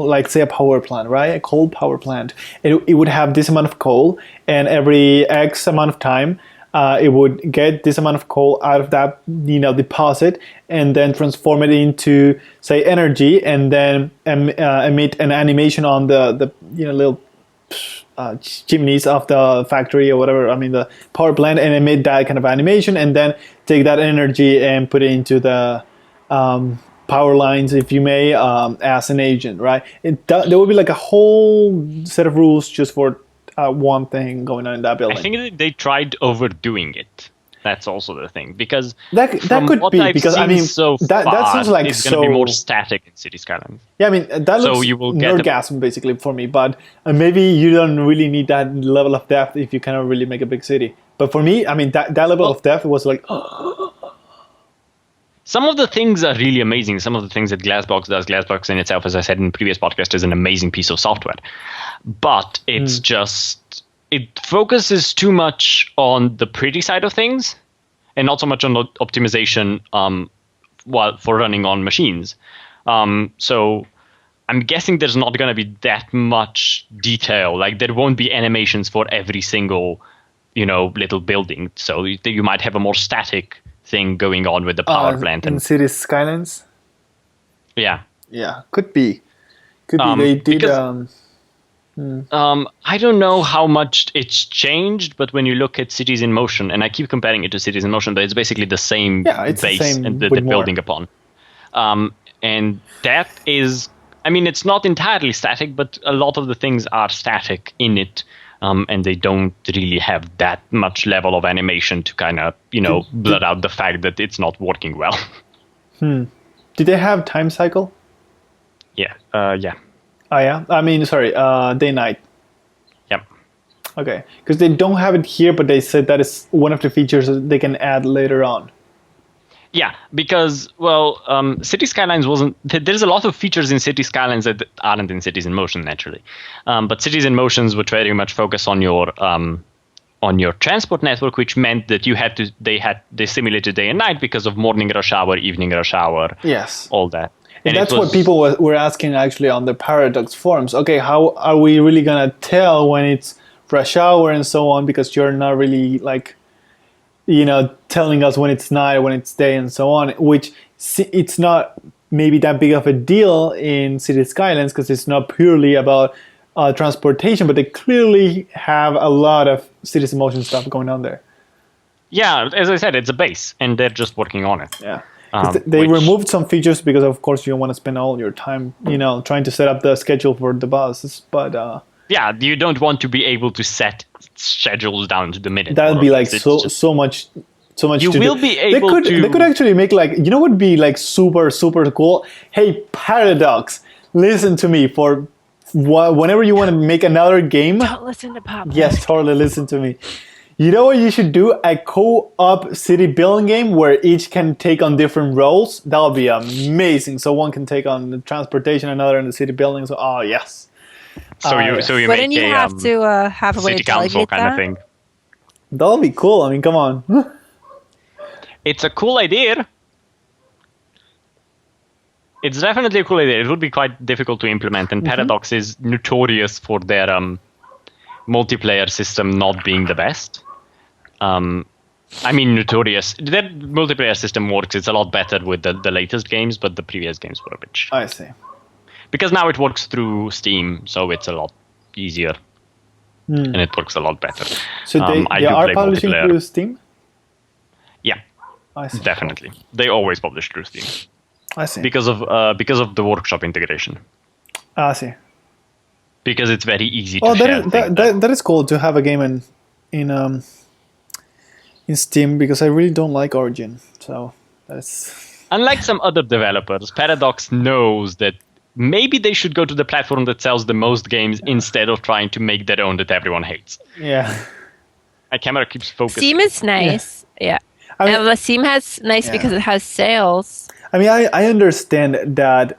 like say a power plant, right? A coal power plant. It would have this amount of coal, and every X amount of time, it would get this amount of coal out of that deposit, and then transform it into say energy, and then emit an animation on the little chimneys of the factory or whatever, the power plant, and emit that kind of animation, and then take that energy and put it into the power lines, if you may, as an agent, right? There would be like a whole set of rules just for one thing going on in that building. I think they tried overdoing it. That's also the thing, because that could be because so that sounds like it's going to be more static in Cities Skylines. Yeah, that looks nerdgasm basically for me, but maybe you don't really need that level of depth if you cannot really make a big city. But for me, that level of depth was like. Some of the things are really amazing. Some of the things that Glassbox does. Glassbox in itself, as I said in the previous podcast, is an amazing piece of software. But it's just, it focuses too much on the pretty side of things and not so much on the optimization for running on machines. So I'm guessing there's not going to be that much detail. Like there won't be animations for every single, little building. So you might have a more static thing going on with the power plant in Cities Skylines. Yeah, could be. They did. Because, I don't know how much it's changed, but when you look at Cities in Motion, and I keep comparing it to Cities in Motion, but it's basically the same base and they're building upon. And that is, it's not entirely static, but a lot of the things are static in it. And they don't really have that much level of animation to kind of, blur out the fact that it's not working well. Did they have time cycle? Yeah. Yeah. Oh, yeah? Day-night. Yep. Okay. Because they don't have it here, but they said that is one of the features that they can add later on. Yeah, because, Cities Skylines wasn't... There's a lot of features in Cities Skylines that aren't in Cities in Motion, naturally. But Cities in Motions would very much focus on your transport network, which meant that they simulated day and night because of morning rush hour, evening rush hour, yes, all that. And that's what people were asking actually on the Paradox forums. Okay, how are we really going to tell when it's rush hour and so on, because you're not really telling us when it's night, when it's day, and so on, which it's not maybe that big of a deal in Cities Skylines because it's not purely about transportation, but they clearly have a lot of Cities in Motion stuff going on there. Yeah, as I said, it's a base, and they're just working on it. Yeah. They removed some features because, of course, you don't want to spend all your time, trying to set up the schedule for the buses, but... yeah, you don't want to be able to set schedules down to the minute. That would be like so much. You will be able to. They could actually make what would be like super cool. Hey, Paradox, listen to me for whenever you want to make another game. Don't listen to Papa. Yes, totally listen to me. You know what you should do? A co-op city building game where each can take on different roles. That would be amazing. So one can take on the transportation, another in the city building. So yes. So you Wouldn't make you have to have a way city to council delegate kind that? of thing. That'll be cool. Come on. It's a cool idea. It's definitely a cool idea. It would be quite difficult to implement, and Paradox is notorious for their multiplayer system not being the best. Notorious. Their multiplayer system works. It's a lot better with the latest games, but the previous games were a bit. I see. Because now it works through Steam, so it's a lot easier, and it works a lot better. So they are publishing through Steam? Yeah, I see. Definitely. They always publish through Steam. I see. Because of the workshop integration. I see. Because it's very easy to share. That is cool to have a game in Steam, because I really don't like Origin. So that's. Unlike some other developers, Paradox knows that maybe they should go to the platform that sells the most games instead of trying to make their own that everyone hates. Yeah. My camera keeps focusing. Steam is nice. Yeah. And Steam has nice because it has sales. I understand that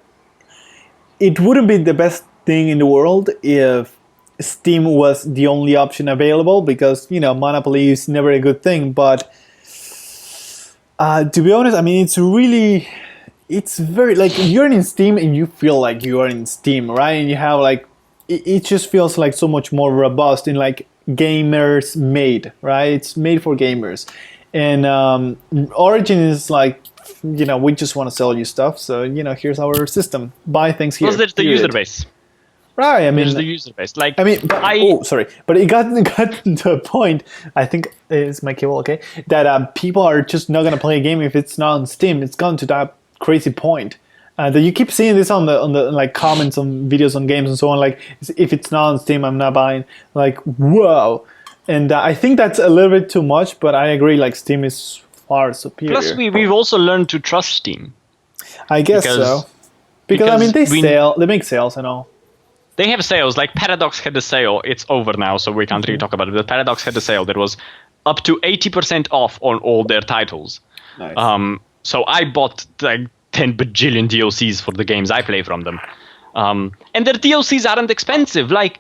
it wouldn't be the best thing in the world if Steam was the only option available because, monopoly is never a good thing. But to be honest, I mean, it's very, like, you're in Steam and you feel like you are in Steam, right? And you have, like, it just feels like so much more robust and, like, gamers made, right? It's made for gamers. And Origin is like, we just want to sell you stuff. So, here's our system. Buy things here. Plus, there's the user base. Right, I mean, there's the user base. Like, but it got to a point. I think is my cable okay? That people are just not gonna play a game if it's not on Steam. It's gone to that crazy point that you keep seeing this on the like comments on videos on games and so on. Like, if it's not on Steam, I'm not buying. Like, whoa! And I think that's a little bit too much. But I agree. Like, Steam is far superior. Plus, we've also learned to trust Steam. I guess so. Because I mean, they make sales and all. They have sales. Like, Paradox had a sale. It's over now, so we can't really talk about it. But Paradox had a sale that was up to 80% off on all their titles. Nice. So I bought like 10 bajillion DLCs for the games I play from them. And their DLCs aren't expensive. Like,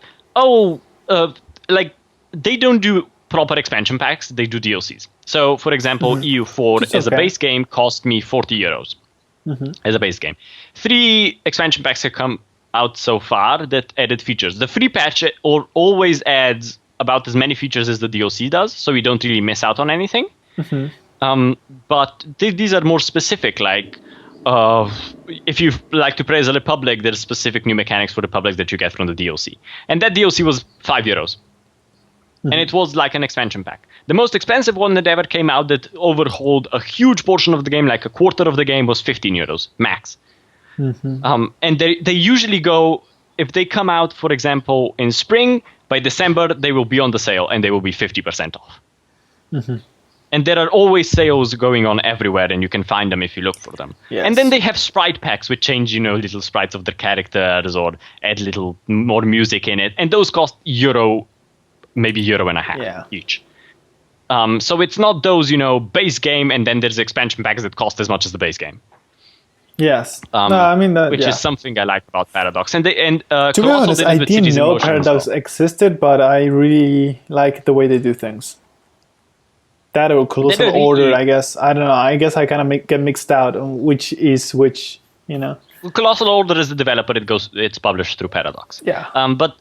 they don't do proper expansion packs. They do DLCs. So, for example, EU4 as a base game cost me 40 euros as a base game. 3 expansion packs have come out so far that added features. The free patch always adds about as many features as the DLC does, so we don't really miss out on anything. But these are more specific, like if you like to play as a Republic, there's specific new mechanics for Republic that you get from the DLC. And that DLC was 5 euros. And it was like an expansion pack. The most expensive one that ever came out that overhauled a huge portion of the game, like a quarter of the game, was 15 euros max. And they usually go, if they come out, for example, in spring, by December, they will be on the sale and they will be 50% off. And there are always sales going on everywhere, and you can find them if you look for them. Yes. And then they have sprite packs, which change, little sprites of their characters or add little more music in it. And those cost euro, maybe €1.50 each. So it's not those, base game, and then there's expansion packs that cost as much as the base game. Yes. Which is something I like about Paradox. And to be honest, I didn't know Paradox existed, but I really like the way they do things. That or Colossal Order, I guess. I don't know. I guess I kind of get mixed out on which is which, Colossal Order is the developer. It's published through Paradox. Yeah. But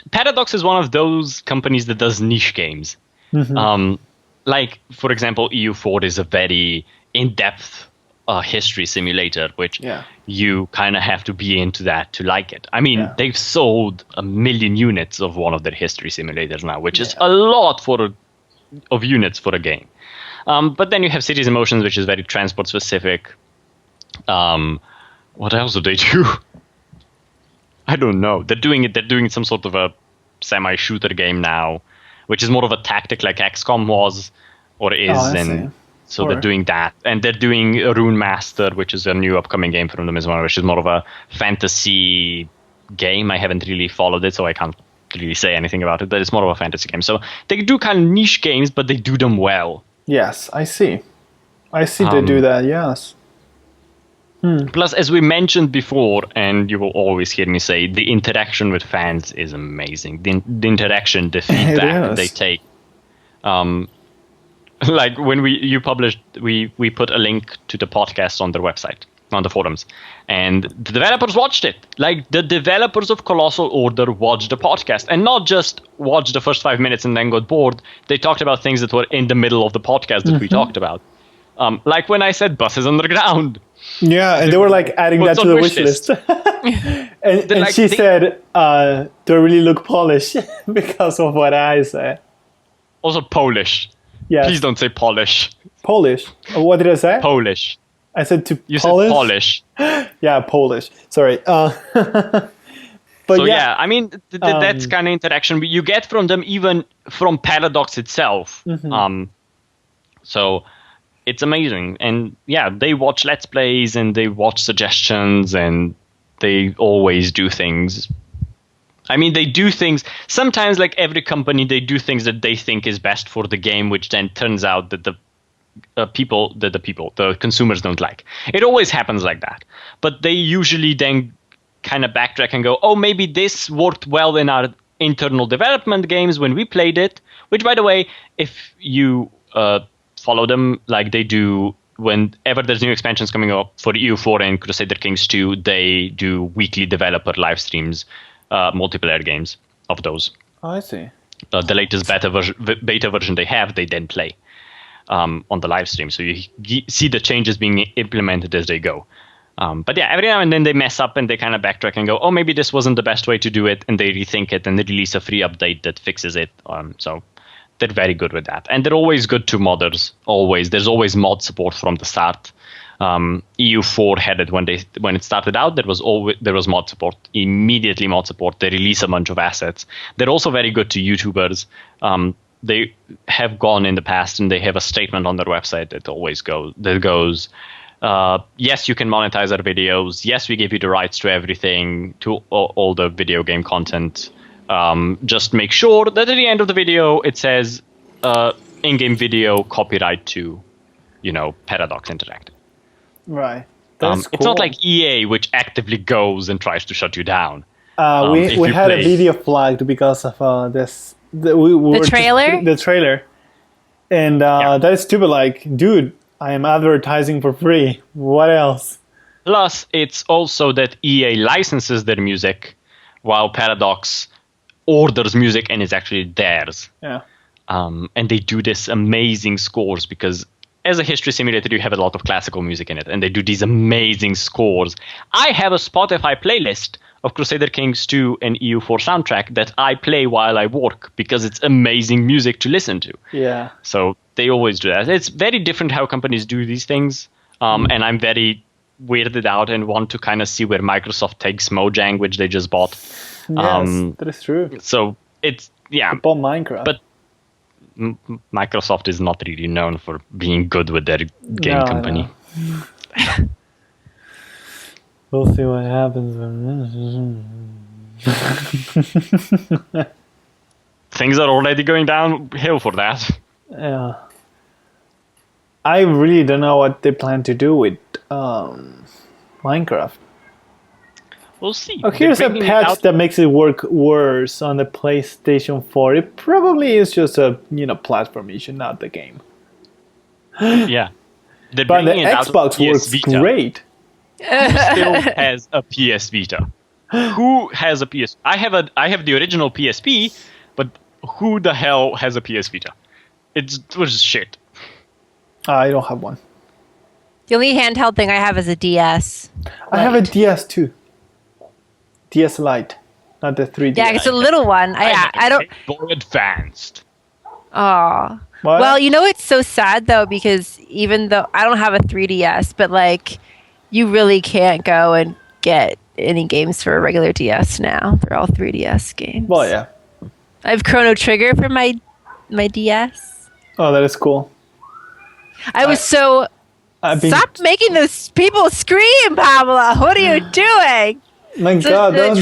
Paradox is one of those companies that does niche games. Like, for example, EU4 is a very in-depth history simulator, which you kind of have to be into that to like it. I mean, they've sold 1 million units of one of their history simulators now, which is a lot of units for a game. But then you have Cities Emotions, which is very transport specific. What else do they do? I don't know. They're doing some sort of a semi-shooter game now, which is more of a tactic like XCOM was or is. So they're doing that. And they're doing Rune Master, which is a new upcoming game from them as well, which is more of a fantasy game. I haven't really followed it, so I can't really say anything about it, but it's more of a fantasy game. So they do kind of niche games, but they do them well. Yes, I see. They do that, yes. Plus, as we mentioned before, and you will always hear me say, the interaction with fans is amazing. The interaction, the feedback they take. Like when you published, we put a link to the podcast on their website, on the forums, and the developers watched it. Like, the developers of Colossal Order watched the podcast, and not just watched the first 5 minutes and then got bored. They talked about things that were in the middle of the podcast that we talked about. Like when I said buses underground. Yeah, and they were like adding that to the wish list. and she said, do I really look Polish? Because of what I said. Also Polish. Yes. Please don't say Polish. Polish? What did I say? Polish. I said you Polish? said Polish. Yeah, Polish. Sorry. But so I mean, that's kind of interaction you get from them, even from Paradox itself. So it's amazing. And they watch Let's Plays and they watch suggestions and they always do things. I mean, they do things, sometimes like every company, they do things that they think is best for the game, which then turns out that the consumers don't like. It always happens like that. But they usually then kind of backtrack and go, oh, maybe this worked well in our internal development games when we played it, which, by the way, if you follow them like they do whenever there's new expansions coming up for EU4 and Crusader Kings 2, they do weekly developer live streams, multiplayer games of those. Oh, I see. The latest beta version they have, they then play on the live stream. So you see the changes being implemented as they go. But yeah, every now and then they mess up and they kind of backtrack and go, oh, maybe this wasn't the best way to do it. And they rethink it and they release a free update that fixes it. So they're very good with that. And they're always good to modders. Always. There's always mod support from the start. EU4 had it when it started out. There was mod support. Immediately mod support. They release a bunch of assets. They're also very good to YouTubers. They have gone in the past and they have a statement on their website that goes, yes, you can monetize our videos. Yes, we give you the rights to everything, to all the video game content. Just make sure that at the end of the video it says in-game video copyright to, Paradox Interactive. Right. That's cool. It's not like EA, which actively goes and tries to shut you down. We had a video flagged because of this. The trailer? The trailer. And that is stupid. Like, dude, I am advertising for free. What else? Plus, it's also that EA licenses their music while Paradox orders music and it's actually theirs. Yeah. And they do this amazing scores because as a history simulator, you have a lot of classical music in it, and they do these amazing scores. I have a Spotify playlist of Crusader Kings 2 and EU4 soundtrack that I play while I work because it's amazing music to listen to. Yeah. So they always do that. It's very different how companies do these things, and I'm very weirded out and want to kind of see where Microsoft takes Mojang, which they just bought. Yes, that is true. So it's, yeah. They bought Minecraft. But Microsoft is not really known for being good with their game company. We'll see what happens. Things are already going downhill for that. Yeah. I really don't know what they plan to do with Minecraft. We'll see. Oh, here's a patch that makes it work worse on the PlayStation 4. It probably is just a platform issue, not the game. Yeah. But the Xbox works great. Who still has a PS Vita? Who has a PS? I have the original PSP, but who the hell has a PS Vita? It was shit. I don't have one. The only handheld thing I have is a DS. I have a DS too. DS Lite, not the 3DS. Yeah, it's a little one. I don't. Boy Advanced. Oh. Well, it's so sad though because even though I don't have a 3DS, but like, you really can't go and get any games for a regular DS now. They're all 3DS games. Well, yeah. I have Chrono Trigger for my DS. Oh, that is cool. Stop making those people scream, Pamela. What are you doing? My God, those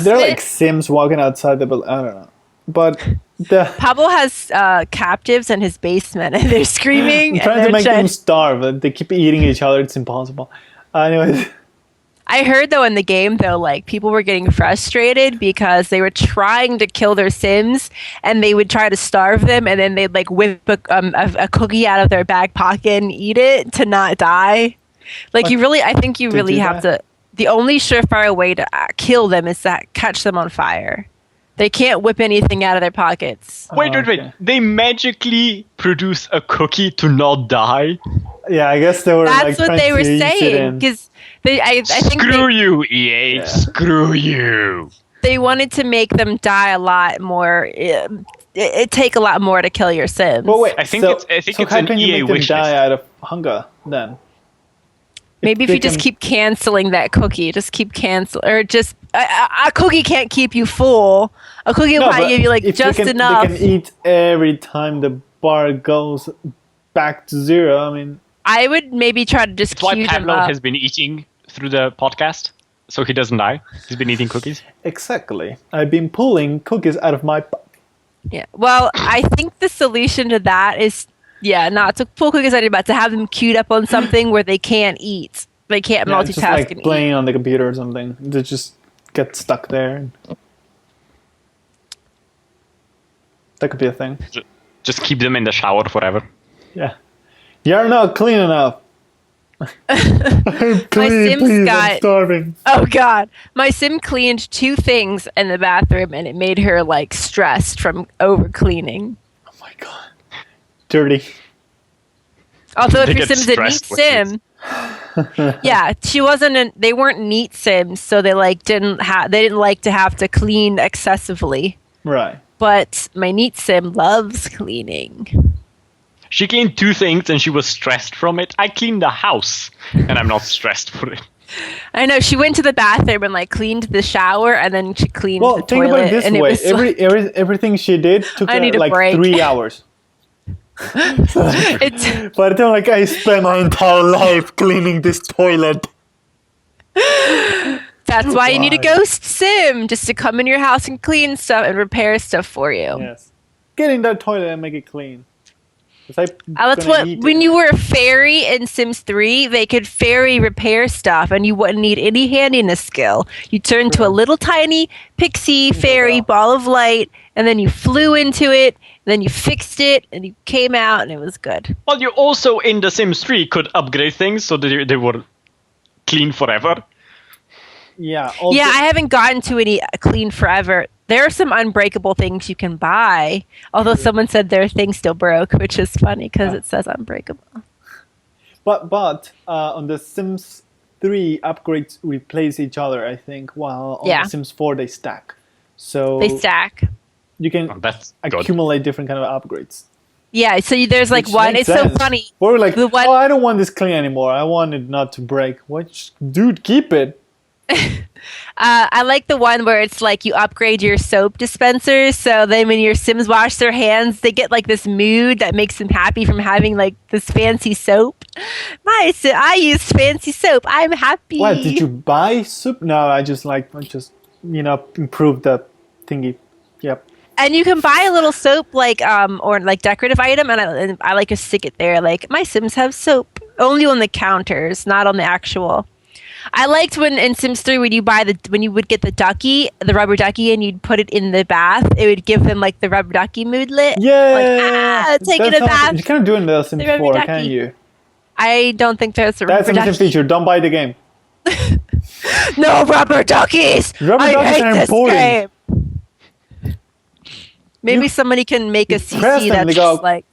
they're like Sims walking outside the building. I don't know. But Pablo has captives in his basement and they're screaming. I'm trying to make them starve. They keep eating each other. It's impossible. Anyways. I heard though in the game though, like people were getting frustrated because they were trying to kill their Sims and they would try to starve them and then they'd like whip a cookie out of their back pocket and eat it to not die. Like I think you really have to. The only surefire way to kill them is to catch them on fire. They can't whip anything out of their pockets. Wait. They magically produce a cookie to not die? Yeah, I guess they were. That's what they were saying. Because I think Screw you, EA. Yeah. Screw you. They wanted to make them die a lot more. It take a lot more to kill your Sims. But wait, I think it's how an can you EA make them wish die list. out of hunger then? Maybe if you just keep canceling that cookie, just keep cancel, or just a cookie can't keep you full. A cookie will probably give you like just enough. They can eat every time the bar goes back to zero. I mean, I would maybe try to just. That's why Pablo has been eating through the podcast, so he doesn't die. He's been eating cookies. Exactly. I've been pulling cookies out of my. Yeah. Well, I think the solution to that is. Yeah, not to pull cookies out of your butt, to have them queued up on something where they can't eat. They can't multitask just like and playing eat. on the computer or something. They just get stuck there. That could be a thing. Just keep them in the shower forever. Yeah. You're not clean enough. My Sims I'm got. starving. Oh God, my Sim cleaned 2 things in the bathroom, and it made her like stressed from over cleaning. Oh my god. Dirty. Although They if your get Sim's a neat stressed with Sim, yeah, she wasn't. They weren't neat Sims, so they like didn't like to have to clean excessively. Right. But my neat Sim loves cleaning. She cleaned 2 things and she was stressed from it. I cleaned the house and I'm not stressed for it. I know she went to the bathroom and like cleaned the shower, and then she cleaned Well, the think toilet. about it this and way. It was Everything she did took I need a like break. 3 hours. it's By the time like I spent my entire life cleaning this toilet. that's why you need a Why? ghost Sim, just to come in your house and clean stuff and repair stuff for you. Yes. Get in that toilet and make it clean. That's gonna what eat when it. you were a fairy in Sims 3, they could fairy repair stuff, and you wouldn't need any handiness skill. You turned to a little tiny pixie fairy ball of light, and then you flew into it, and then you fixed it, and you came out, and it was good. Well, you also in The Sims 3 could upgrade things so that they were clean forever. Yeah. Also, Yeah, I haven't gotten to any clean forever. There are some unbreakable things you can buy, although someone said their thing still broke, which is funny because it says unbreakable. But on the Sims 3 upgrades replace each other, I think, while on the Sims 4 they stack. So They stack. you can That's good. accumulate different kind of upgrades. Yeah, so there's like Which one. makes It's so sense. funny. We're like, The one- oh, I don't want this clean anymore. I want it not to break. What, dude? Keep it. I like the one where it's like you upgrade your soap dispensers, so then when your Sims wash their hands, they get like this mood that makes them happy from having like this fancy soap. I use fancy soap. I'm happy. What, did you buy soup? No, I just improve the thingy. Yep. And you can buy a little soap like or like decorative item, and I like to stick it there. Like my Sims have soap only on the counters, not on the actual. I liked when in Sims 3 when you would get the rubber ducky, and you'd put it in the bath, it would give them like the rubber ducky moodlet. Yeah. Taking a bath. You can't do it in the Sims The rubber 4, ducky. can you? I don't think there's a That's rubber a missing ducky. feature. Don't buy the game. No rubber duckies. Rubber I duckies hate are this boring. game. Maybe You somebody can make a press CC them, that's they go, just like.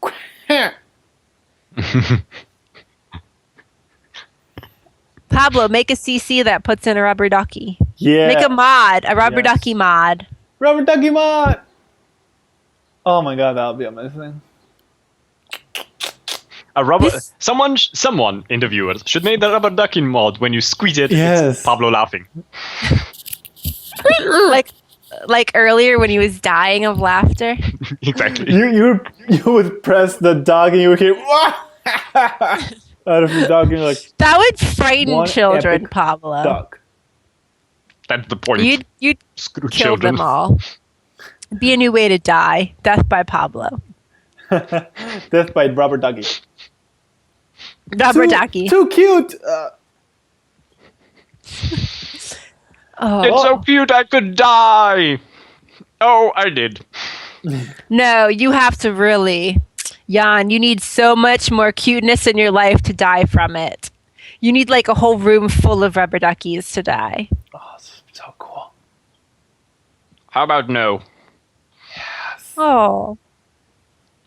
Pablo, make a CC that puts in a rubber ducky. Yeah. Make a rubber Yes. ducky mod. Rubber ducky mod. Oh my god, that would be amazing. Someone in the viewers should make the rubber ducky mod. When you squeeze it, Yes. it's Pablo laughing. like earlier when he was dying of laughter. Exactly. You would press the dog and you would hear out of the dog and you're like, That would frighten One children, epic Pablo. duck. That's the point. You'd Screw kill children. them all. Be a new way to die. Death by Pablo. Death by rubber ducky. Rubber ducky. Too cute. Oh. It's so cute I could die. Oh, I did. No, you have to really, Jan, you need so much more cuteness in your life to die from it. You need like a whole room full of rubber duckies to die. Oh, so cool. How about no? Oh.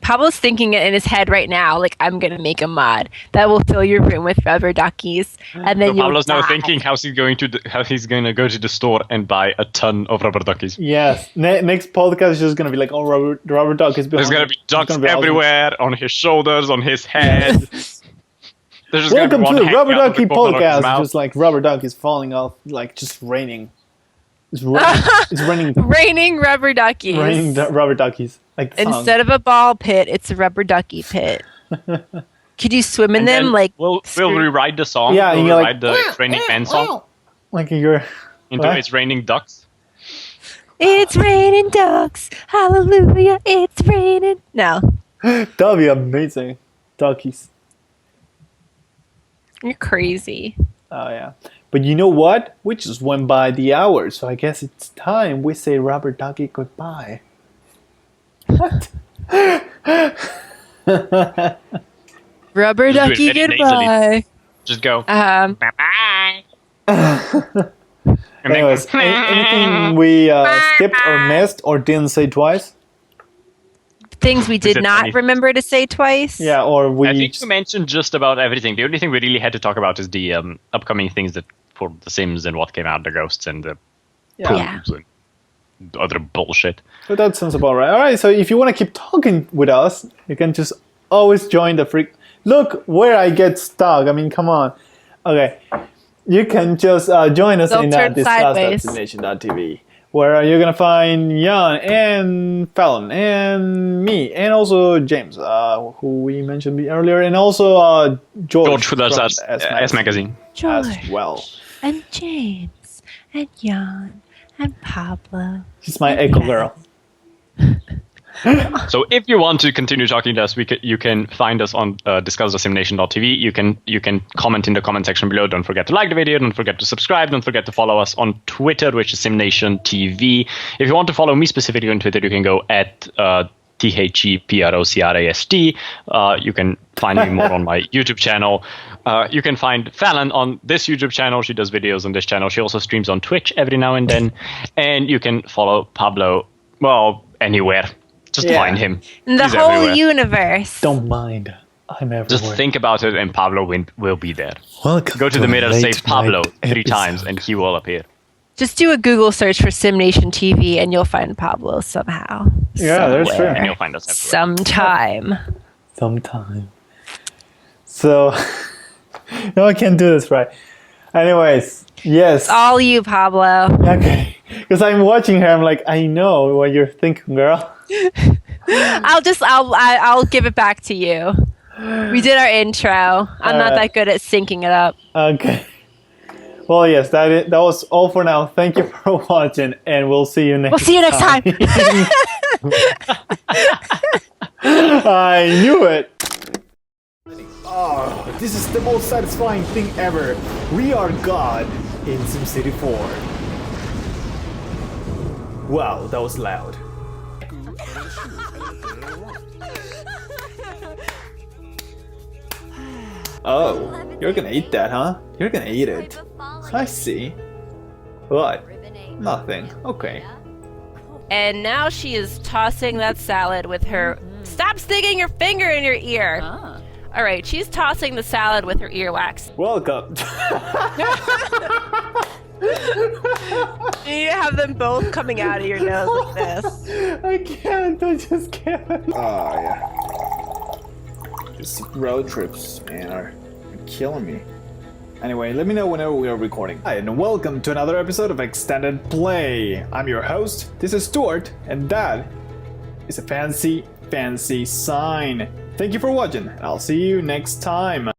Pablo's thinking it in his head right now, like, I'm going to make a mod that will fill your room with rubber duckies. And then So you'll Pablo's now die. thinking how he's going to go to the store and buy a ton of rubber duckies. Yes. Next podcast is just gonna be like, oh, rubber duck is behind. There's gonna be It's ducks gonna be awesome. everywhere, on his shoulders, on his head. There's just gonna be Welcome one to hanging Rubber out of the Ducky corner of his Podcast. mouth. Just like rubber duck is falling off, like just raining. It's raining. Raining rubber duckies. Raining rubber duckies. Like the song. Instead of a ball pit, it's a rubber ducky pit. Could you swim in And them? then Like, we'll rewrite the song. Yeah, we'll and you're rewrite like, the It's Raining Men song Like you're. into What? It's Raining Ducks. it's raining ducks. Hallelujah, it's raining. No, That'd be amazing. Duckies. you're crazy. Oh yeah. But you know what? We just went by the hour, so I guess it's time we say rubber ducky goodbye. Rubber Just do it ducky, very goodbye. Just go. Bye-bye. Anyways, anything we skipped or missed or didn't say twice? Things we did it not funny? remember to say twice. Yeah, or we. I think you mentioned just about everything. The only thing we really had to talk about is the upcoming things that for The Sims and what came out, the ghosts and the Yeah. pools and other bullshit. So that sounds about right. All right, so if you want to keep talking with us, you can just always join the freak. Look where I get stuck. I mean, come on. Okay, you can just join us Don't in turn sideways. discuss.simnation.tv, where you're gonna find Jan and Fallon and me, and also James, who we mentioned earlier, and also George George, who does from us S Magazine. George as well. and James and Jan and Pablo. She's my echo girl. So if you want to continue talking to us, you can find us on discuss.simnation.tv. You can comment in the comment section below. Don't forget to like the video. Don't forget to subscribe. Don't forget to follow us on Twitter, which is SimNation TV. If you want to follow me specifically on Twitter, you can go at THEPROCRAST. You can find me more on my YouTube channel. You can find Fallon on this YouTube channel. She does videos on this channel. She also streams on Twitch every now and then. And you can follow Pablo, well, anywhere. Just find him. The He's whole everywhere. universe. Don't mind. I'm everywhere. Just think about it, and Pablo will be there. Welcome Go to the mirror, say late Pablo night 3 times, episode. and he will appear. Just do a Google search for SimNation TV and you'll find Pablo somehow. Yeah, that's true. And you'll find us everywhere. Sometime. Sometime. So, no, I can't do this right. Anyways, yes. All you, Pablo. Okay. Because I'm watching her, I'm like, I know what you're thinking, girl. I'll give it back to you. We did our intro. I'm not that good at syncing it up. Okay. Well, yes, that was all for now. Thank you for watching, and we'll see you next We'll see you next time. I knew it. Oh, this is the most satisfying thing ever. We are God in SimCity 4. Wow, that was loud. Oh, you're gonna eat that, huh? You're gonna eat it. I see. What? Nothing. Okay. And now she is tossing that salad with her. Stop sticking your finger in your ear. All right, she's tossing the salad with her earwax. Welcome. You need to have them both coming out of your nose like this. I can't. I just can't. Oh, yeah. These road trips, man, are killing me. Anyway, let me know whenever we are recording. Hi, and welcome to another episode of Extended Play. I'm your host. This is Stuart, and that is a fancy, fancy sign. Thank you for watching, and I'll see you next time.